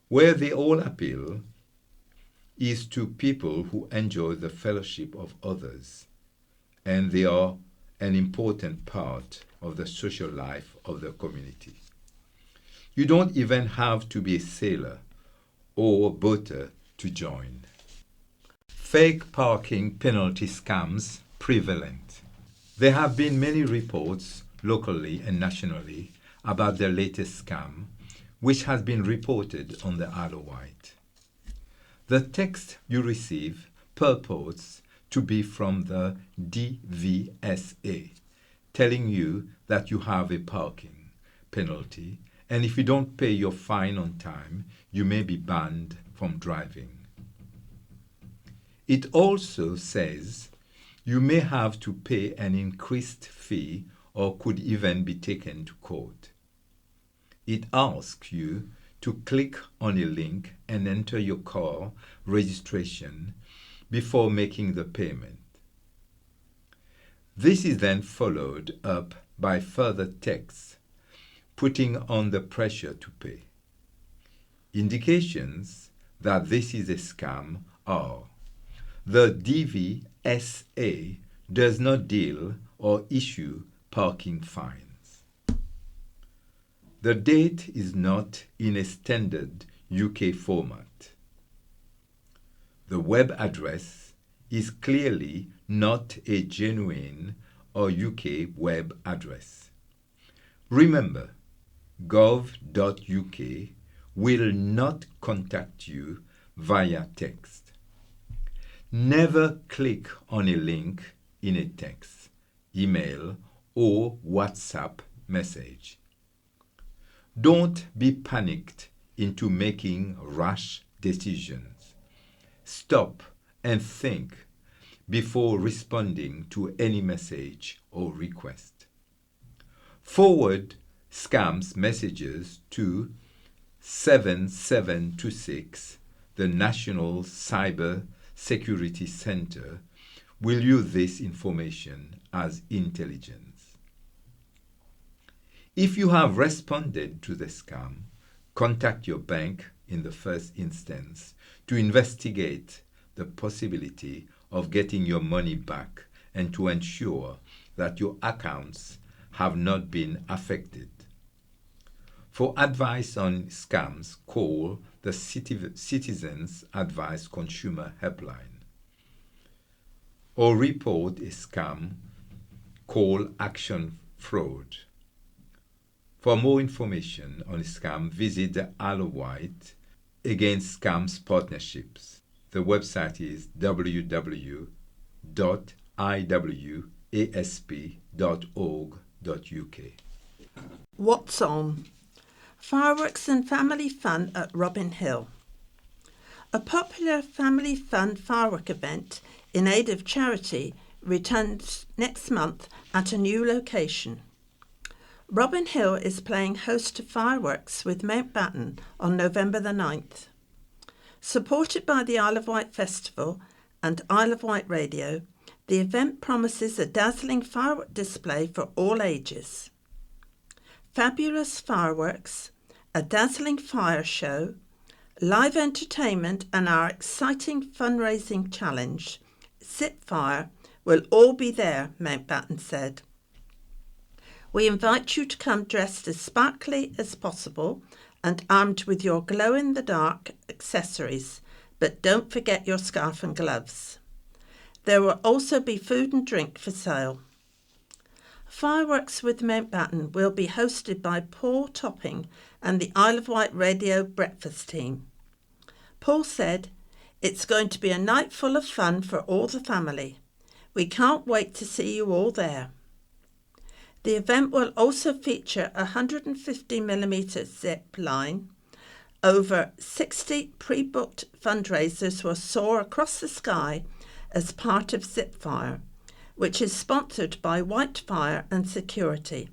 Where they all appeal is to people who enjoy the fellowship of others, and they are an important part of the social life of the community. You don't even have to be a sailor or a boater to join. Fake parking penalty scams prevalent. There have been many reports locally and nationally about the latest scam, which has been reported on the Isle of Wight. The text you receive purports to be from the DVSA, telling you that you have a parking penalty, and if you don't pay your fine on time, you may be banned from driving. It also says you may have to pay an increased fee or could even be taken to court. It asks you to click on a link and enter your car registration before making the payment. This is then followed up by further texts putting on the pressure to pay. Indications that this is a scam are: the DVSA does not deal or issue parking fines. The date is not in a standard UK format. The web address is clearly not a genuine or UK web address. Remember, gov.uk will not contact you via text. Never click on a link in a text, email, or WhatsApp message. Don't be panicked into making rash decisions. Stop and think before responding to any message or request. Forward scams messages to 7726, the National Cyber Security Center will use this information as intelligence. If you have responded to the scam, contact your bank in the first instance to investigate the possibility of getting your money back and to ensure that your accounts have not been affected. For advice on scams, call the Citizens Advice Consumer Helpline. Or report a scam, call Action Fraud. For more information on scam, visit the Isle of Wight Against Scams Partnerships. The website is www.iwasp.org.uk. What's on? Fireworks and family fun at Robin Hill. A popular family fun firework event in aid of charity returns next month at a new location. Robin Hill is playing host to fireworks with Mountbatten on November the 9th. Supported by the Isle of Wight Festival and Isle of Wight Radio, the event promises a dazzling firework display for all ages. Fabulous fireworks, a dazzling fire show, live entertainment and our exciting fundraising challenge, Zipfire, will all be there, Mountbatten said. We invite you to come dressed as sparkly as possible and armed with your glow-in-the-dark accessories, but don't forget your scarf and gloves. There will also be food and drink for sale. Fireworks with Mountbatten will be hosted by Paul Topping and the Isle of Wight Radio breakfast team. Paul said, "It's going to be a night full of fun for all the family. We can't wait to see you all there." The event will also feature a 150mm zip line. Over 60 pre-booked fundraisers will soar across the sky as part of Zipfire, which is sponsored by Whitefire and Security.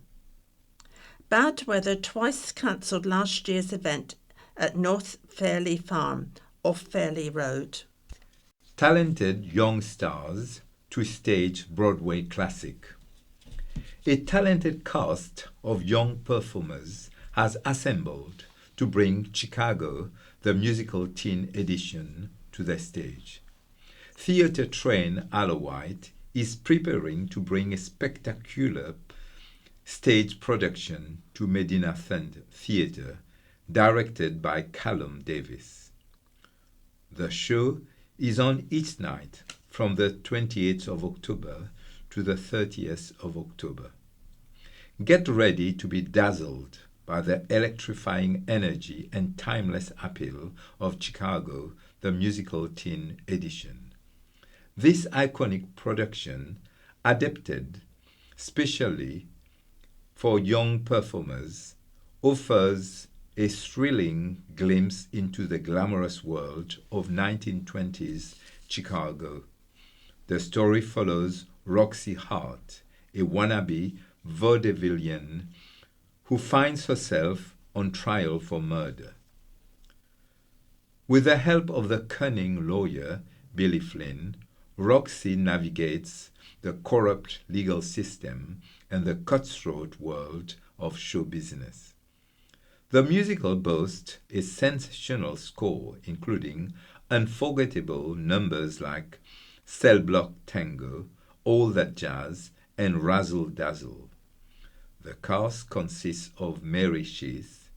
Bad weather twice cancelled last year's event at North Fairley Farm off Fairley Road. Talented young stars to stage Broadway classic. A talented cast of young performers has assembled to bring Chicago, the musical teen edition, to the stage. Theatre-trained Isle of Wight is preparing to bring a spectacular stage production to Medina Theatre, directed by Callum Davis. The show is on each night from the 28th of October to the 30th of October. Get ready to be dazzled by the electrifying energy and timeless appeal of Chicago, the Musical Teen Edition. This iconic production, adapted specially for young performers, offers a thrilling glimpse into the glamorous world of 1920s Chicago. The story follows Roxy Hart, a wannabe vaudevillian who finds herself on trial for murder. With the help of the cunning lawyer Billy Flynn, Roxy navigates the corrupt legal system and the cutthroat world of show business. The musical boasts a sensational score, including unforgettable numbers like Cell Block Tango, All That Jazz, and Razzle Dazzle. The cast consists of Mary Sheath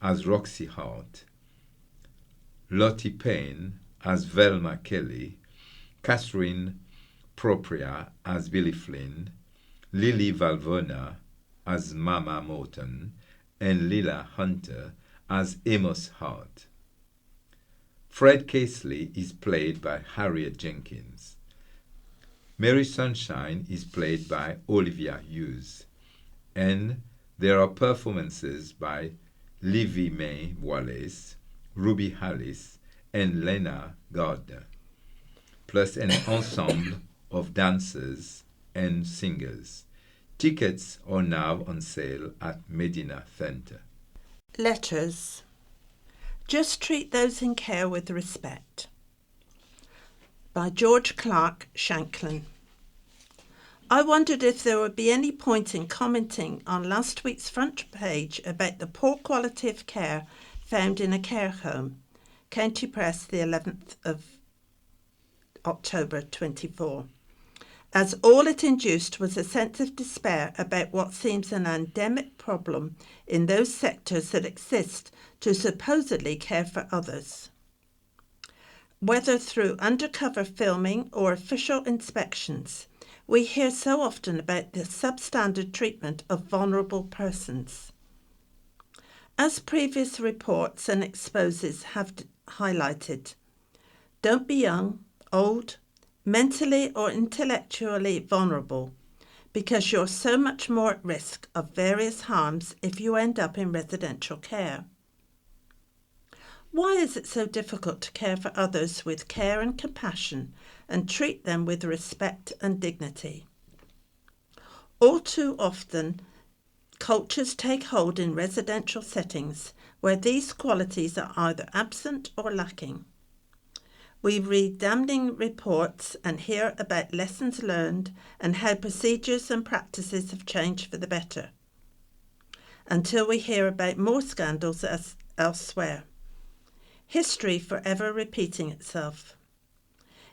as Roxy Hart, Lottie Payne as Velma Kelly, Catherine Propria as Billy Flynn, Lily Valvona as Mama Morton, and Lila Hunter as Amos Hart. Fred Casely is played by Harriet Jenkins. Mary Sunshine is played by Olivia Hughes. And there are performances by Livy Mae Wallace, Ruby Hallis, and Lena Gardner, plus an ensemble of dancers and singers. Tickets are now on sale at Medina Center. Letters. Just treat those in care with respect. By George Clark Shanklin. I wondered if there would be any point in commenting on last week's front page about the poor quality of care found in a care home. County Press, the 11th of October 24. As all it induced was a sense of despair about what seems an endemic problem in those sectors that exist to supposedly care for others. Whether through undercover filming or official inspections, we hear so often about the substandard treatment of vulnerable persons. As previous reports and exposes have highlighted, don't be young, old, mentally or intellectually vulnerable, because you're so much more at risk of various harms if you end up in residential care. Why is it so difficult to care for others with care and compassion and treat them with respect and dignity? All too often, cultures take hold in residential settings where these qualities are either absent or lacking. We read damning reports and hear about lessons learned and how procedures and practices have changed for the better, until we hear about more scandals elsewhere. History forever repeating itself.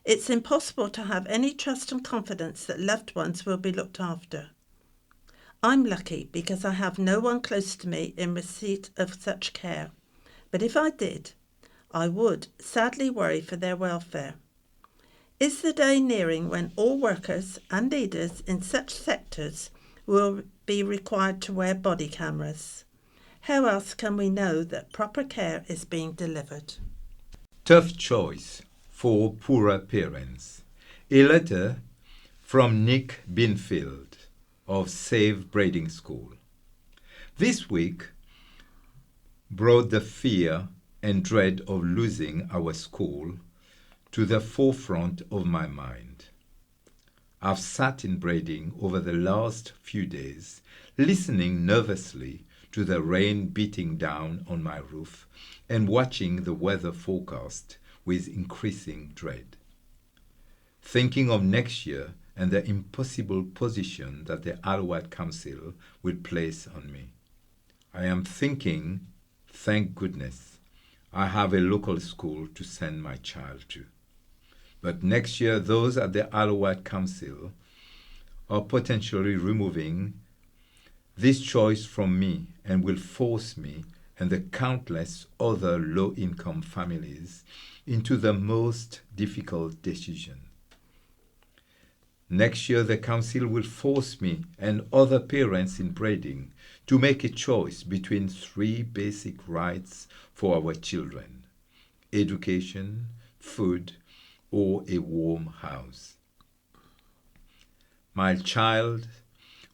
It's impossible to have any trust and confidence that loved ones will be looked after. I'm lucky because I have no one close to me in receipt of such care, but if I did, I would sadly worry for their welfare. Is the day nearing when all workers and leaders in such sectors will be required to wear body cameras? How else can we know that proper care is being delivered? Tough choice for poorer parents. A letter from Nick Binfield of Save Breeding School. This week brought the fear and dread of losing our school to the forefront of my mind. I've sat in Breeding over the last few days, listening nervously to the rain beating down on my roof and watching the weather forecast with increasing dread. Thinking of next year and the impossible position that the Alouette Council will place on me. I am thinking, thank goodness, I have a local school to send my child to. But next year, those at the Isle of Wight Council are potentially removing this choice from me and will force me and the countless other low-income families into the most difficult decision. Next year, the council will force me and other parents in Brading to make a choice between 3 basic rights for our children: education, food, or a warm house. My child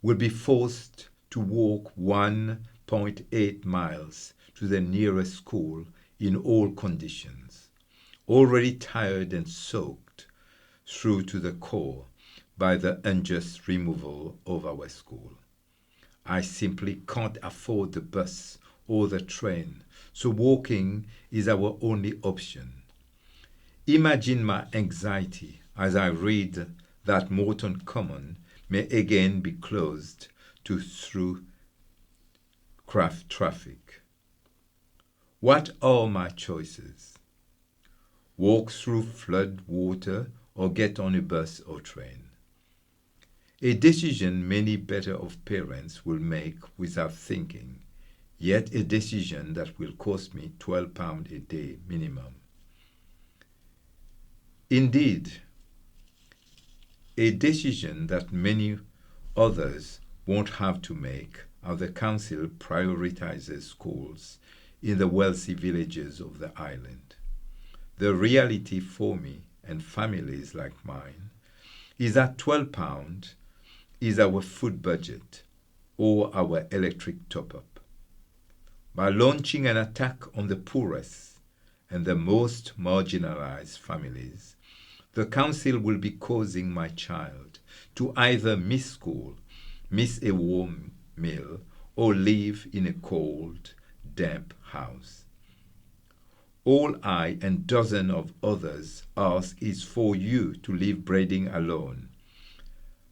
will be forced to walk 1.8 miles to the nearest school in all conditions, already tired and soaked through to the core by the unjust removal of our school. I simply can't afford the bus or the train, so walking is our only option. Imagine my anxiety as I read that Morton Common may again be closed to through craft traffic. What are my choices? Walk through flood water or get on a bus or train? A decision many better off parents will make without thinking, yet a decision that will cost me £12 a day minimum. Indeed, a decision that many others won't have to make as the council prioritizes schools in the wealthy villages of the island. The reality for me and families like mine is that £12 is our food budget or our electric top-up. By launching an attack on the poorest and the most marginalized families, the council will be causing my child to either miss school, miss a warm meal, or live in a cold, damp house. All I and dozens of others ask is for you to leave Brading alone.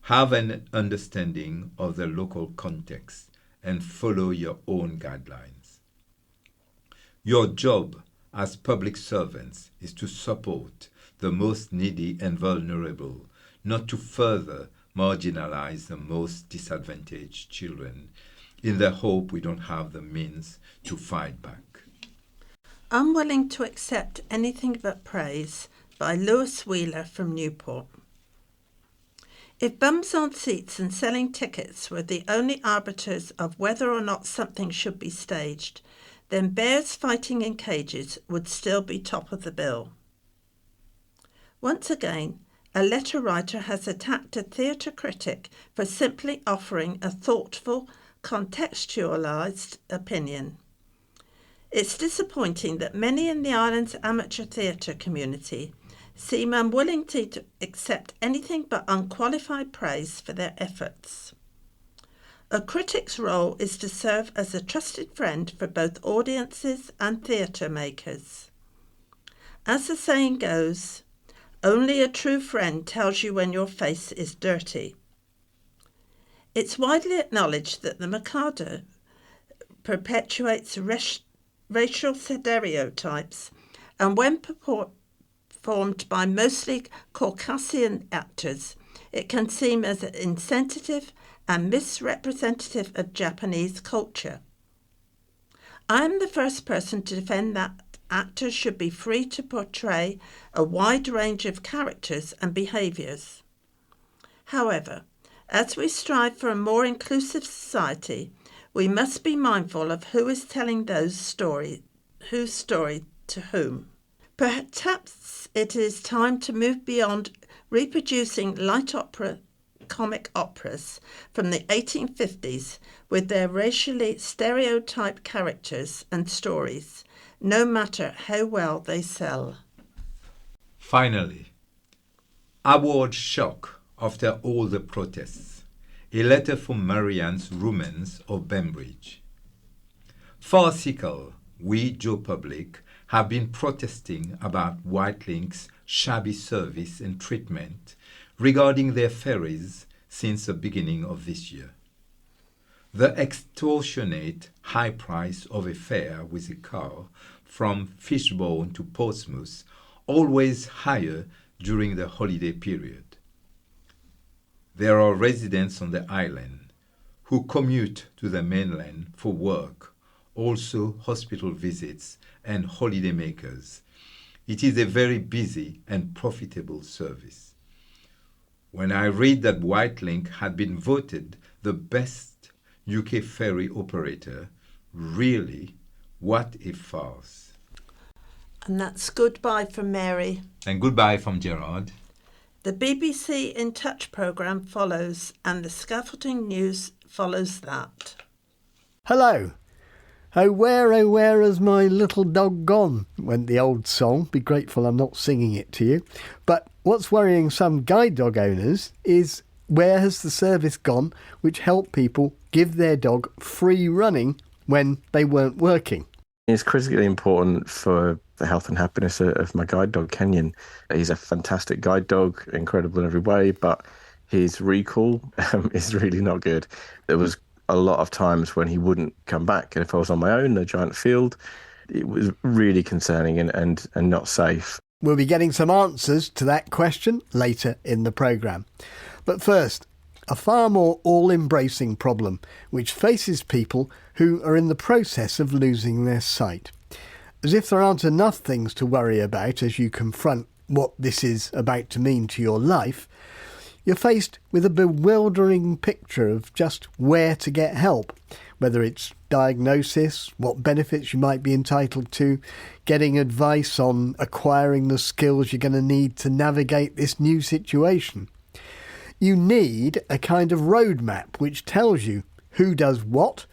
Have an understanding of the local context and follow your own guidelines. Your job as public servants is to support the most needy and vulnerable, not to further marginalize the most disadvantaged children in the hope we don't have the means to fight back. Unwilling to accept anything but praise by Lewis Wheeler from Newport. If bums on seats and selling tickets were the only arbiters of whether or not something should be staged, then bears fighting in cages would still be top of the bill. Once again, a letter writer has attacked a theatre critic for simply offering a thoughtful, contextualised opinion. It's disappointing that many in the island's amateur theatre community seem unwilling to accept anything but unqualified praise for their efforts. A critic's role is to serve as a trusted friend for both audiences and theatre makers. As the saying goes, only a true friend tells you when your face is dirty. It's widely acknowledged that the Mikado perpetuates racial stereotypes, and when performed by mostly Caucasian actors, it can seem as insensitive and misrepresentative of Japanese culture. I am the first person to defend that actors should be free to portray a wide range of characters and behaviours. However, as we strive for a more inclusive society, we must be mindful of who is telling whose story to whom. Perhaps it is time to move beyond reproducing light opera comic operas from the 1850s with their racially stereotyped characters and stories, no matter how well they sell. Finally, award shock after all the protests. A letter from Marianne's Rumens of Bembridge. Farcical, we, Joe Public, have been protesting about Whitelink's shabby service and treatment regarding their ferries since the beginning of this year. The extortionate high price of a fare with a car from Fishbourne to Portsmouth, always higher during the holiday period. There are residents on the island who commute to the mainland for work, also hospital visits and holidaymakers. It is a very busy and profitable service. When I read that Whitelink had been voted the best UK ferry operator, really, what a farce. And that's goodbye from Mary. And goodbye from Gerard. The BBC In Touch programme follows, and the scaffolding news follows that. Hello. Oh, where has my little dog gone? Went the old song. Be grateful I'm not singing it to you. But what's worrying some guide dog owners is where has the service gone which helped people give their dog free running when they weren't working? It's critically important for the health and happiness of my guide dog, Kenyon. He's a fantastic guide dog, incredible in every way, but his recall is really not good. There was a lot of times when he wouldn't come back, and if I was on my own in a giant field, it was really concerning and not safe. We'll be getting some answers to that question later in the programme. But first, a far more all-embracing problem which faces people who are in the process of losing their sight. As if there aren't enough things to worry about as you confront what this is about to mean to your life, you're faced with a bewildering picture of just where to get help, whether it's diagnosis, what benefits you might be entitled to, getting advice on acquiring the skills you're going to need to navigate this new situation. You need a kind of roadmap which tells you who does what,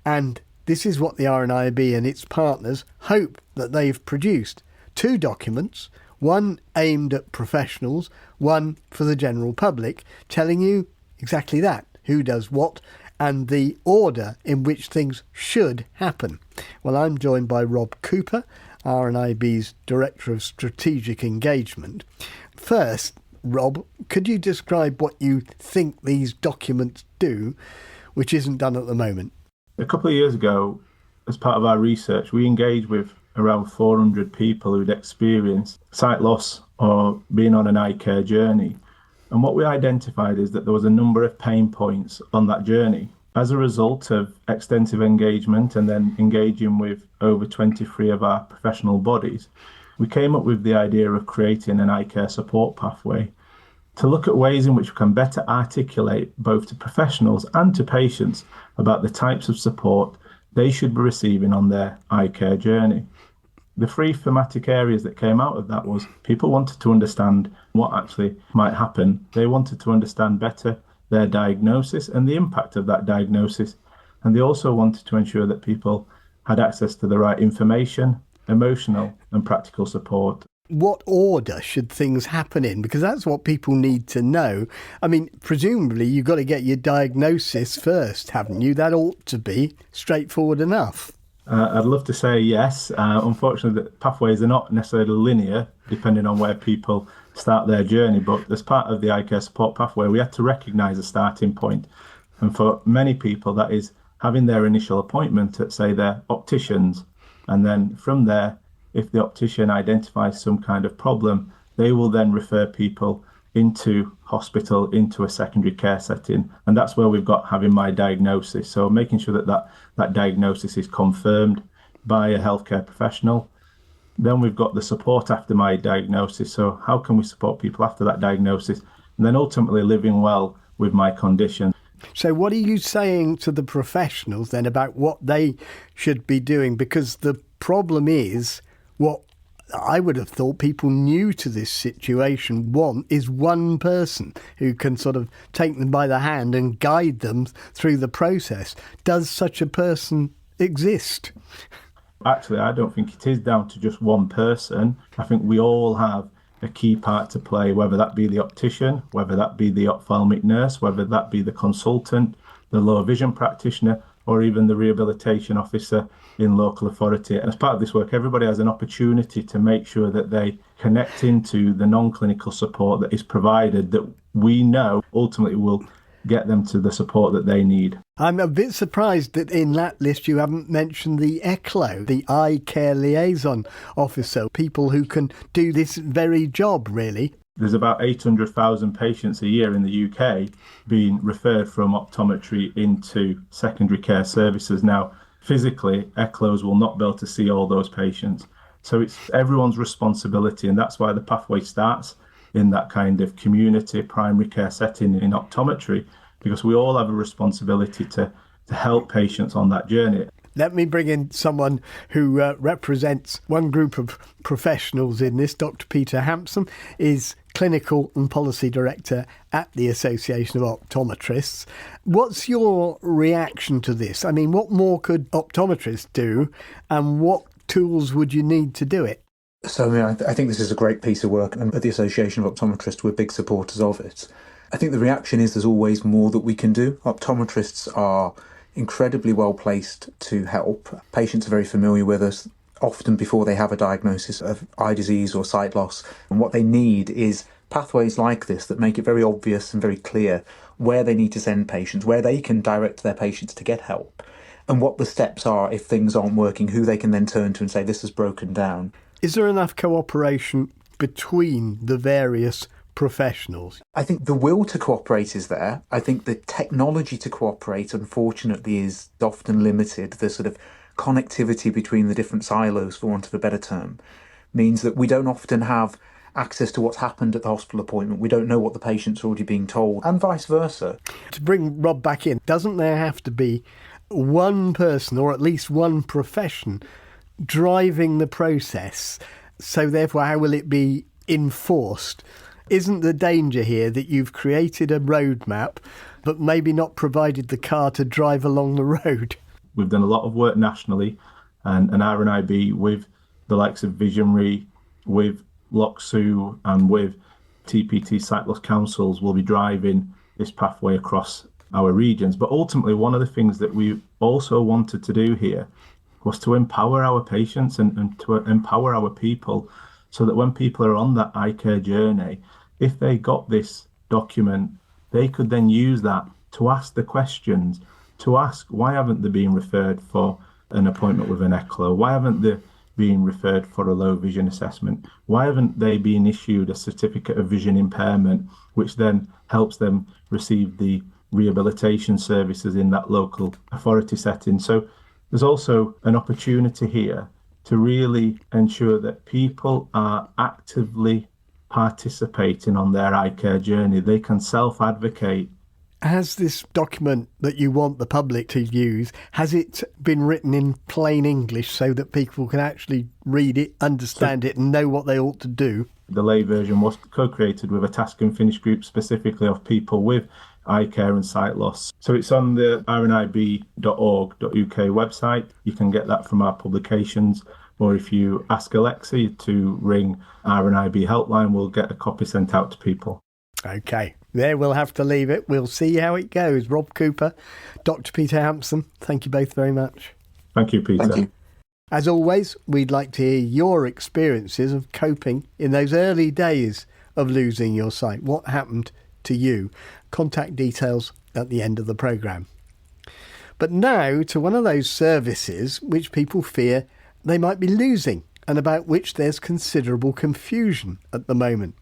and this is what the RNIB and its partners hope that they've produced. 2 documents, one aimed at professionals, one for the general public, telling you exactly that, who does what, and the order in which things should happen. Well, I'm joined by Rob Cooper, RNIB's Director of Strategic Engagement. First, Rob, could you describe what you think these documents do, which isn't done at the moment? A couple of years ago, as part of our research, we engaged with around 400 people who'd experienced sight loss or been on an eye care journey. And what we identified is that there was a number of pain points on that journey. As a result of extensive engagement and then engaging with over 23 of our professional bodies, we came up with the idea of creating an eye care support pathway to look at ways in which we can better articulate both to professionals and to patients about the types of support they should be receiving on their eye care journey. The 3 thematic areas that came out of that was people wanted to understand what actually might happen. They wanted to understand better their diagnosis and the impact of that diagnosis. And they also wanted to ensure that people had access to the right information, emotional and practical support. What order should things happen in? Because that's what people need to know. I mean, presumably you've got to get your diagnosis first, haven't you? That ought to be straightforward enough. I'd love to say yes. Unfortunately, the pathways are not necessarily linear, depending on where people start their journey. But as part of the eye care support pathway, we had to recognise a starting point. And for many people, that is having their initial appointment at, say, their opticians. And then from there, if the optician identifies some kind of problem, they will then refer people into hospital, into a secondary care setting. And that's where we've got having my diagnosis. So making sure that diagnosis is confirmed by a healthcare professional. Then we've got the support after my diagnosis. So how can we support people after that diagnosis? And then ultimately living well with my condition. So what are you saying to the professionals then about what they should be doing? Because the problem is, what I would have thought people new to this situation want is one person who can sort of take them by the hand and guide them through the process. Does such a person exist? Actually, I don't think it is down to just one person. I think we all have a key part to play, whether that be the optician, whether that be the ophthalmic nurse, whether that be the consultant, the low vision practitioner, or even the rehabilitation officer in local authority. And as part of this work, everybody has an opportunity to make sure that they connect into the non-clinical support that is provided, that we know ultimately will get them to the support that they need. I'm a bit surprised that in that list you haven't mentioned the ECLO, the Eye Care Liaison Officer, people who can do this very job, really. There's about 800,000 patients a year in the UK being referred from optometry into secondary care services. Now, physically, ECLOs will not be able to see all those patients. So it's everyone's responsibility, and that's why the pathway starts in that kind of community primary care setting in optometry, because we all have a responsibility to help patients on that journey. Let me bring in someone who represents one group of professionals in this. Dr. Peter Hampson is Clinical and Policy Director at the Association of Optometrists. What's your reaction to this? I mean, what more could optometrists do, and what tools would you need to do it? So, I think this is a great piece of work, and at the Association of Optometrists, we're big supporters of it. I think the reaction is there's always more that we can do. Optometrists are incredibly well placed to help. Patients are very familiar with us, often before they have a diagnosis of eye disease or sight loss. And what they need is pathways like this that make it very obvious and very clear where they need to send patients, where they can direct their patients to get help, and what the steps are if things aren't working, who they can then turn to and say, this has broken down. Is there enough cooperation between the various professionals? I think the will to cooperate is there. I think the technology to cooperate, unfortunately, is often limited. The sort of connectivity between the different silos, for want of a better term, means that we don't often have access to what's happened at the hospital appointment. We don't know what the patient's already being told, and vice versa. To bring Rob back in, doesn't there have to be one person, or at least one profession, driving the process? So therefore, how will it be enforced? Isn't the danger here that you've created a roadmap but maybe not provided the car to drive along the road? We've done a lot of work nationally, and RNIB with the likes of Visionary, with LOXU and with TPT Sight Loss Councils will be driving this pathway across our regions. But ultimately, one of the things that we also wanted to do here was to empower our patients and to empower our people, so that when people are on that eye care journey, if they got this document, they could then use that to ask the questions, to ask why haven't they been referred for an appointment with an ECLO? Why haven't they been referred for a low vision assessment? Why haven't they been issued a certificate of vision impairment, which then helps them receive the rehabilitation services in that local authority setting? So there's also an opportunity here to really ensure that people are actively participating on their eye care journey. They can self-advocate. Has this document that you want the public to use, has it been written in plain English so that people can actually read it, understand it and know what they ought to do? The lay version was co-created with a task and finish group specifically of people with eye care and sight loss. So it's on the rnib.org.uk website. You can get that from our publications, or if you ask Alexa to ring RNIB helpline, we'll get a copy sent out to people. OK, there we'll have to leave it. We'll see how it goes. Rob Cooper, Dr. Peter Hampson, thank you both very much. Thank you, Peter. Thank you. As always, we'd like to hear your experiences of coping in those early days of losing your sight. What happened to you? Contact details at the end of the programme. But now to one of those services which people fear they might be losing, and about which there's considerable confusion at the moment.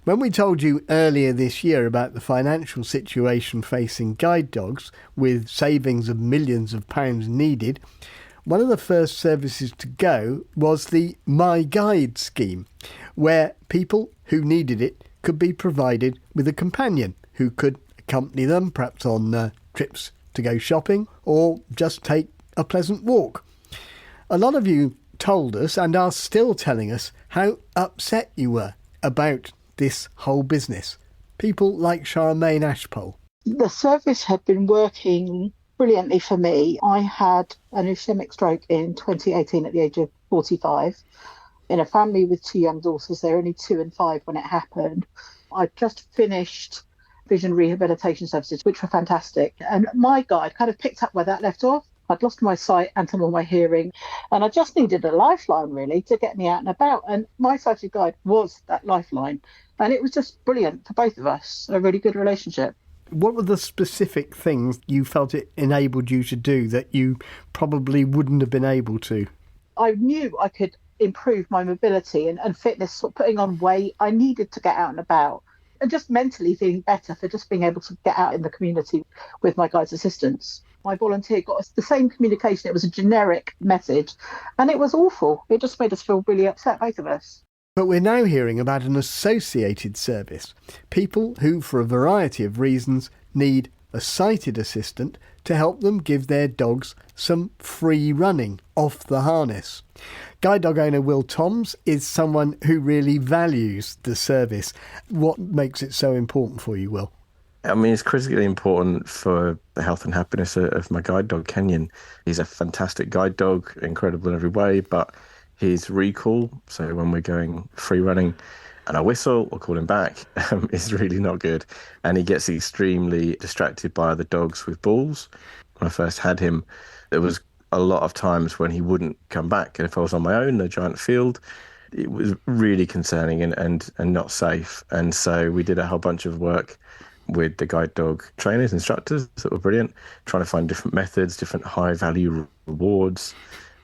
When we told you earlier this year about the financial situation facing guide dogs, with savings of millions of pounds needed, one of the first services to go was the My Guide scheme, where people who needed it could be provided with a companion who could accompany them, perhaps on trips to go shopping, or just take a pleasant walk. A lot of you told us, and are still telling us, how upset you were about this whole business. People like Charmaine Ashpole. The service had been working brilliantly for me. I had an ischemic stroke in 2018 at the age of 45. In a family with two young daughters, they're only 2 and 5 when it happened. I just finished vision rehabilitation services, which were fantastic. And My Guide kind of picked up where that left off. I'd lost my sight and some of my hearing, and I just needed a lifeline really to get me out and about. And My Sighted Guide was that lifeline. And it was just brilliant for both of us, a really good relationship. What were the specific things you felt it enabled you to do that you probably wouldn't have been able to? I knew I could improve my mobility and fitness, sort of putting on weight. I needed to get out and about and just mentally feeling better for just being able to get out in the community with my guides' assistants. My volunteer got us the same communication. It was a generic message and it was awful. It just made us feel really upset, both of us. But we're now hearing about an associated service. People who, for a variety of reasons, need a sighted assistant to help them give their dogs some free running off the harness. Guide dog owner Will Toms is someone who really values the service. What makes it so important for you, Will? I mean, it's critically important for the health and happiness of my guide dog, Kenyon. He's a fantastic guide dog, incredible in every way, but his recall, so when we're going free running and I whistle or call him back, is really not good. And he gets extremely distracted by other dogs with balls. When I first had him, there was a lot of times when he wouldn't come back. And if I was on my own in a giant field, it was really concerning and not safe. And so we did a whole bunch of work with the guide dog trainers, instructors that were brilliant, trying to find different methods, different high value rewards,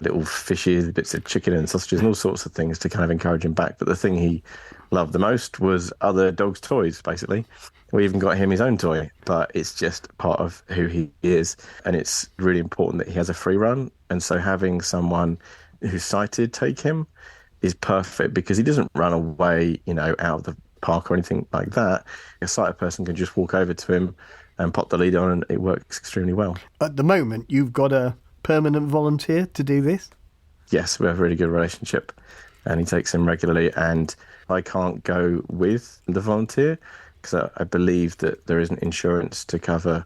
little fishes, bits of chicken and sausages and all sorts of things to kind of encourage him back. But the thing he loved the most was other dogs' toys, basically. We even got him his own toy, but it's just part of who he is. And it's really important that he has a free run. And so having someone who's sighted take him is perfect because he doesn't run away, out of the park or anything like that. A sighted person can just walk over to him and pop the lead on and it works extremely well. At the moment, you've got a permanent volunteer to do this? Yes, we have a really good relationship and he takes him regularly, and I can't go with the volunteer because I believe that there isn't insurance to cover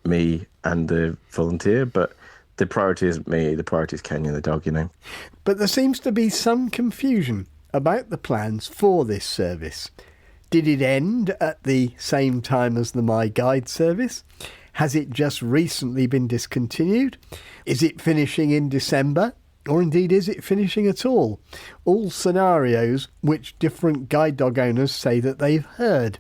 me and the volunteer, but the priority isn't me, the priority is Kenyon the dog, But there seems to be some confusion about the plans for this service. Did it end at the same time as the My Guide service? Has it just recently been discontinued? Is it finishing in December? Or indeed, is it finishing at all? All scenarios which different guide dog owners say that they've heard.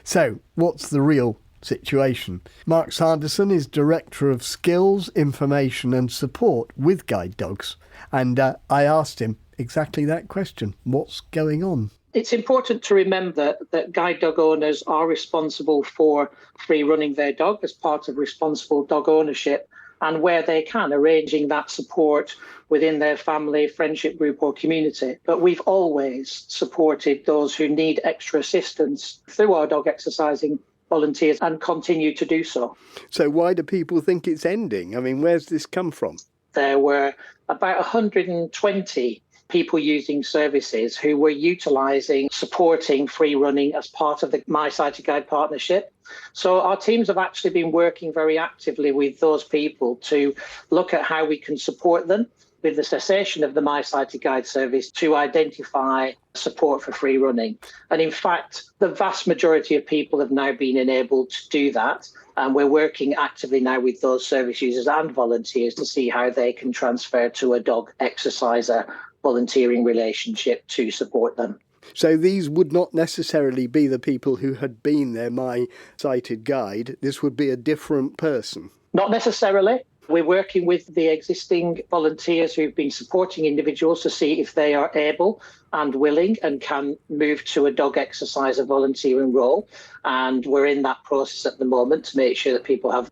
So, what's the real situation? Mark Sanderson is Director of Skills, Information and Support with Guide Dogs. And I asked him exactly that question. What's going on? It's important to remember that guide dog owners are responsible for free running their dog as part of responsible dog ownership, and where they can, arranging that support within their family, friendship group or community. But we've always supported those who need extra assistance through our dog exercising volunteers and continue to do so. So why do people think it's ending? I mean, where's this come from? There were about 120 people using services who were utilising, supporting free running as part of the My Sighted Guide partnership. So our teams have actually been working very actively with those people to look at how we can support them with the cessation of the My Sighted Guide service to identify support for free running. And in fact, the vast majority of people have now been enabled to do that. And we're working actively now with those service users and volunteers to see how they can transfer to a dog exerciser volunteering relationship to support them. So these would not necessarily be the people who had been their My Sighted Guide. This would be a different person. Not necessarily. We're working with the existing volunteers who've been supporting individuals to see if they are able and willing and can move to a dog exerciser volunteering role. And we're in that process at the moment to make sure that people have,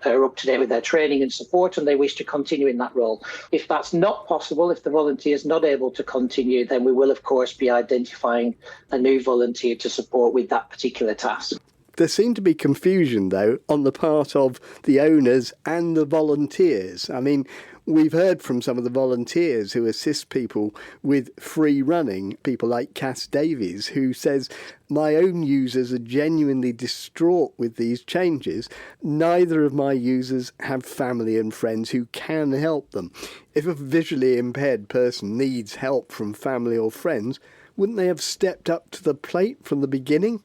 are up to date with their training and support and they wish to continue in that role. If that's not possible, if the volunteer is not able to continue, then we will, of course, be identifying a new volunteer to support with that particular task. There seemed to be confusion, though, on the part of the owners and the volunteers. I mean, we've heard from some of the volunteers who assist people with free running, people like Cass Davies, who says, my own users are genuinely distraught with these changes. Neither of my users have family and friends who can help them. If a visually impaired person needs help from family or friends, wouldn't they have stepped up to the plate from the beginning?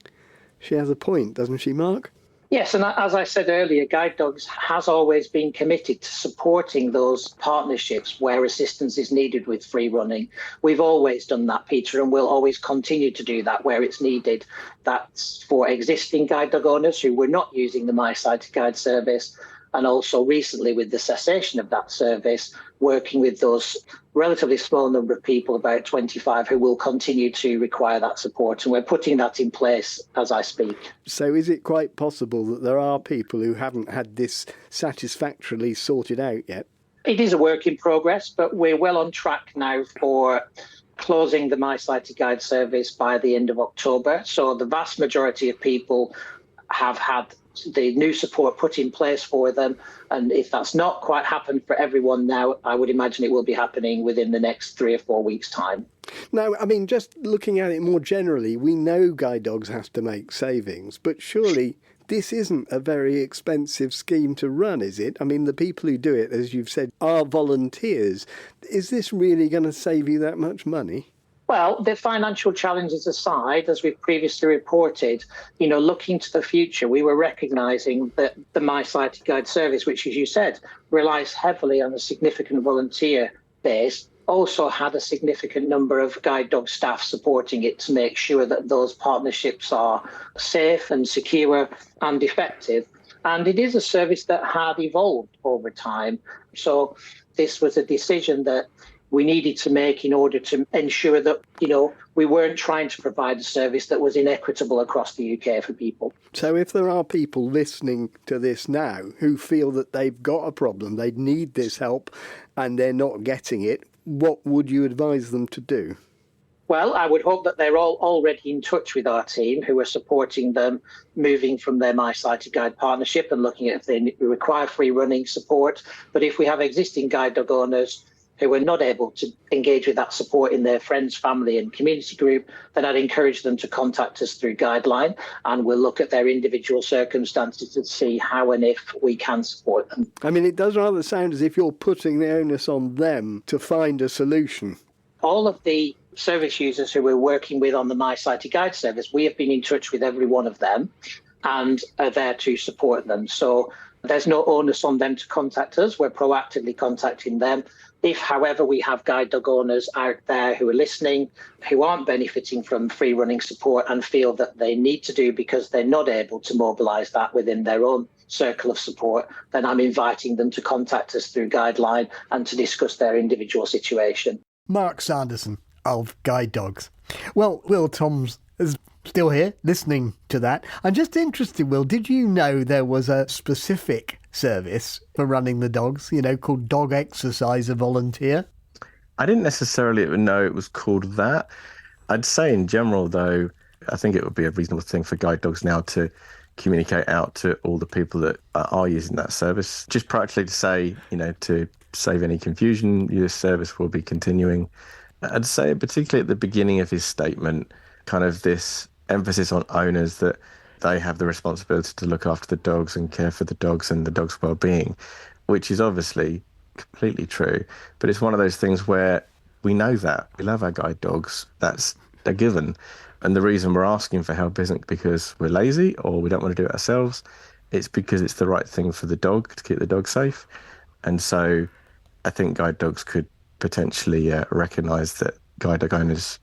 She has a point, doesn't she, Mark? Yes, and as I said earlier, Guide Dogs has always been committed to supporting those partnerships where assistance is needed with free running. We've always done that, Peter, and we'll always continue to do that where it's needed. That's for existing guide dog owners who were not using the My Sighted Guide service, and also recently with the cessation of that service, working with those relatively small number of people, about 25, who will continue to require that support. And we're putting that in place as I speak. So is it quite possible that there are people who haven't had this satisfactorily sorted out yet? It is a work in progress, but we're well on track now for closing the My Sighted Guide service by the end of October. So the vast majority of people have had the new support put in place for them. And if that's not quite happened for everyone now, I would imagine it will be happening within the next 3 or 4 weeks' time. Now, I mean, just looking at it more generally, we know guide dogs have to make savings, but surely this isn't a very expensive scheme to run, is it? I mean, the people who do it, as you've said, are volunteers. Is this really going to save you that much money? Well, the financial challenges aside, as we've previously reported, looking to the future, we were recognising that the My Sighted Guide service, which, as you said, relies heavily on a significant volunteer base, also had a significant number of guide dog staff supporting it to make sure that those partnerships are safe and secure and effective. And it is a service that had evolved over time. So this was a decision that we needed to make in order to ensure that, we weren't trying to provide a service that was inequitable across the UK for people. So if there are people listening to this now who feel that they've got a problem, they need this help and they're not getting it, what would you advise them to do? Well, I would hope that they're all already in touch with our team who are supporting them moving from their My Sighted Guide partnership and looking at if they require free running support. But if we have existing guide dog owners who are not able to engage with that support in their friends, family and community group, then I'd encourage them to contact us through Guideline, and we'll look at their individual circumstances to see how and if we can support them. I mean, it does rather sound as if you're putting the onus on them to find a solution. All of the service users who we're working with on the My Sighted Guide service, we have been in touch with every one of them and are there to support them. So there's no onus on them to contact us. We're proactively contacting them. If, however, we have guide dog owners out there who are listening, who aren't benefiting from free running support and feel that they need to do because they're not able to mobilise that within their own circle of support, then I'm inviting them to contact us through Guideline and to discuss their individual situation. Mark Sanderson of Guide Dogs. Well, Will Toms is still here listening to that. I'm just interested, Will, did you know there was a specific service for running the dogs, called Dog Exerciser Volunteer? I didn't necessarily know it was called that. I'd say in general, though, I think it would be a reasonable thing for guide dogs now to communicate out to all the people that are using that service. Just practically to say, to save any confusion, your service will be continuing. I'd say particularly at the beginning of his statement, kind of this emphasis on owners that they have the responsibility to look after the dogs and care for the dogs and the dog's well-being, which is obviously completely true. But it's one of those things where we know that. We love our guide dogs. That's a given. And the reason we're asking for help isn't because we're lazy or we don't want to do it ourselves. It's because it's the right thing for the dog to keep the dog safe. And so I think guide dogs could potentially recognise that guide dog owners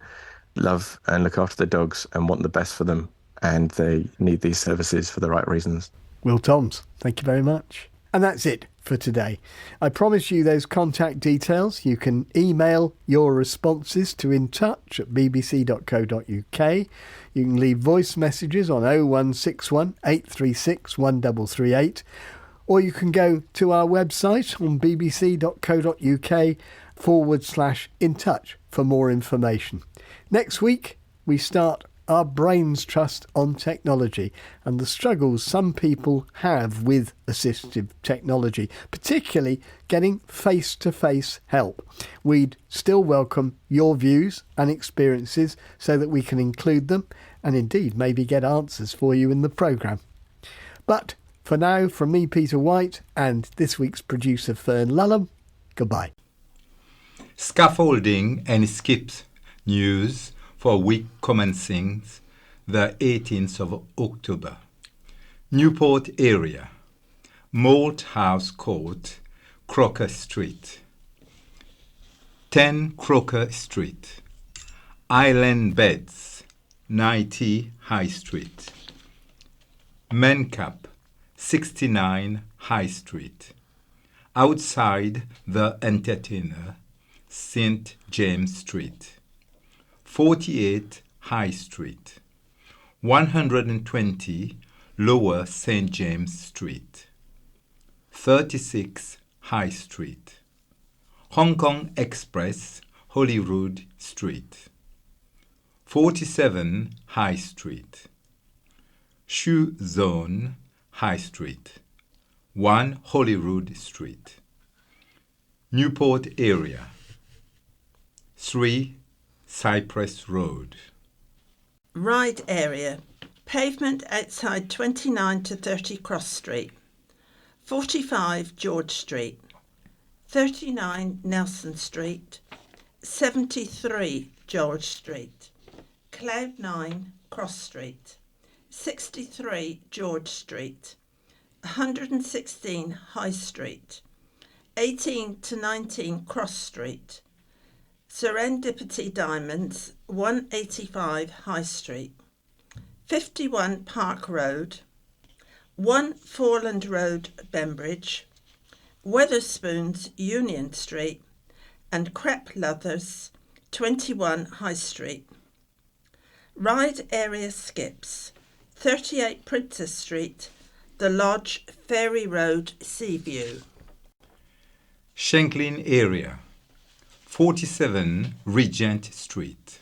love and look after the dogs and want the best for them, and they need these services for the right reasons. Will Toms, thank you very much. And that's it for today. I promise you those contact details. You can email your responses to intouch@bbc.co.uk. You can leave voice messages on 0161 836 1338, or you can go to our website on bbc.co.uk/intouch for more information. Next week, we start our Brains Trust on technology and the struggles some people have with assistive technology, particularly getting face-to-face help. We'd still welcome your views and experiences so that we can include them and indeed maybe get answers for you in the programme. But for now, from me, Peter White, and this week's producer, Fern Lulham, goodbye. Scaffolding and skips news for week commencing the 18th of October. Newport area, Malthouse Court, Croker Street. 10 Croker Street. Island Beds, 90 High Street. Mencap, 69 High Street. Outside the Entertainer, St. James Street. 48 High Street. 120 Lower St. James Street. 36 High Street. Hong Kong Express, Holyrood Street. 47 High Street. Shoe Zone, High Street. 1 Holyrood Street. Newport Area. 3 Cypress Road. Ride area. Pavement outside 29 to 30 Cross Street. 45 George Street. 39 Nelson Street. 73 George Street. Cloud 9 Cross Street. 63 George Street. 116 High Street. 18 to 19 Cross Street. Serendipity Diamonds, 185 High Street. 51 Park Road. 1 Foreland Road, Bembridge. Weatherspoons, Union Street. And Crep Leathers, 21 High Street. Ride area skips. 38 Princess Street, The Lodge, Ferry Road, Seaview. Shanklin Area. 47 Regent Street.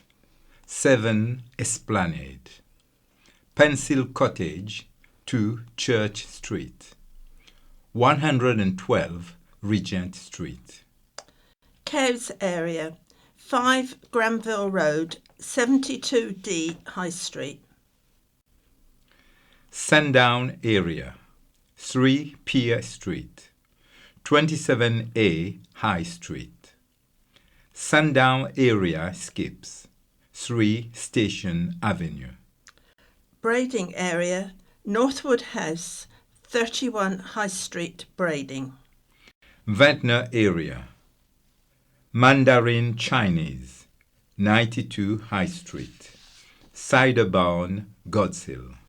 7 Esplanade. Pencil Cottage, 2 Church Street. 112 Regent Street. Cowes Area. 5 Granville Road, 72D High Street. Sandown Area. 3 Pier Street. 27A High Street. Sandown Area Skips. 3 Station Avenue. Brading Area. Northwood House, 31 High Street, Brading. Ventnor Area. Mandarin Chinese, 92 High Street. Cider Barn, Godshill.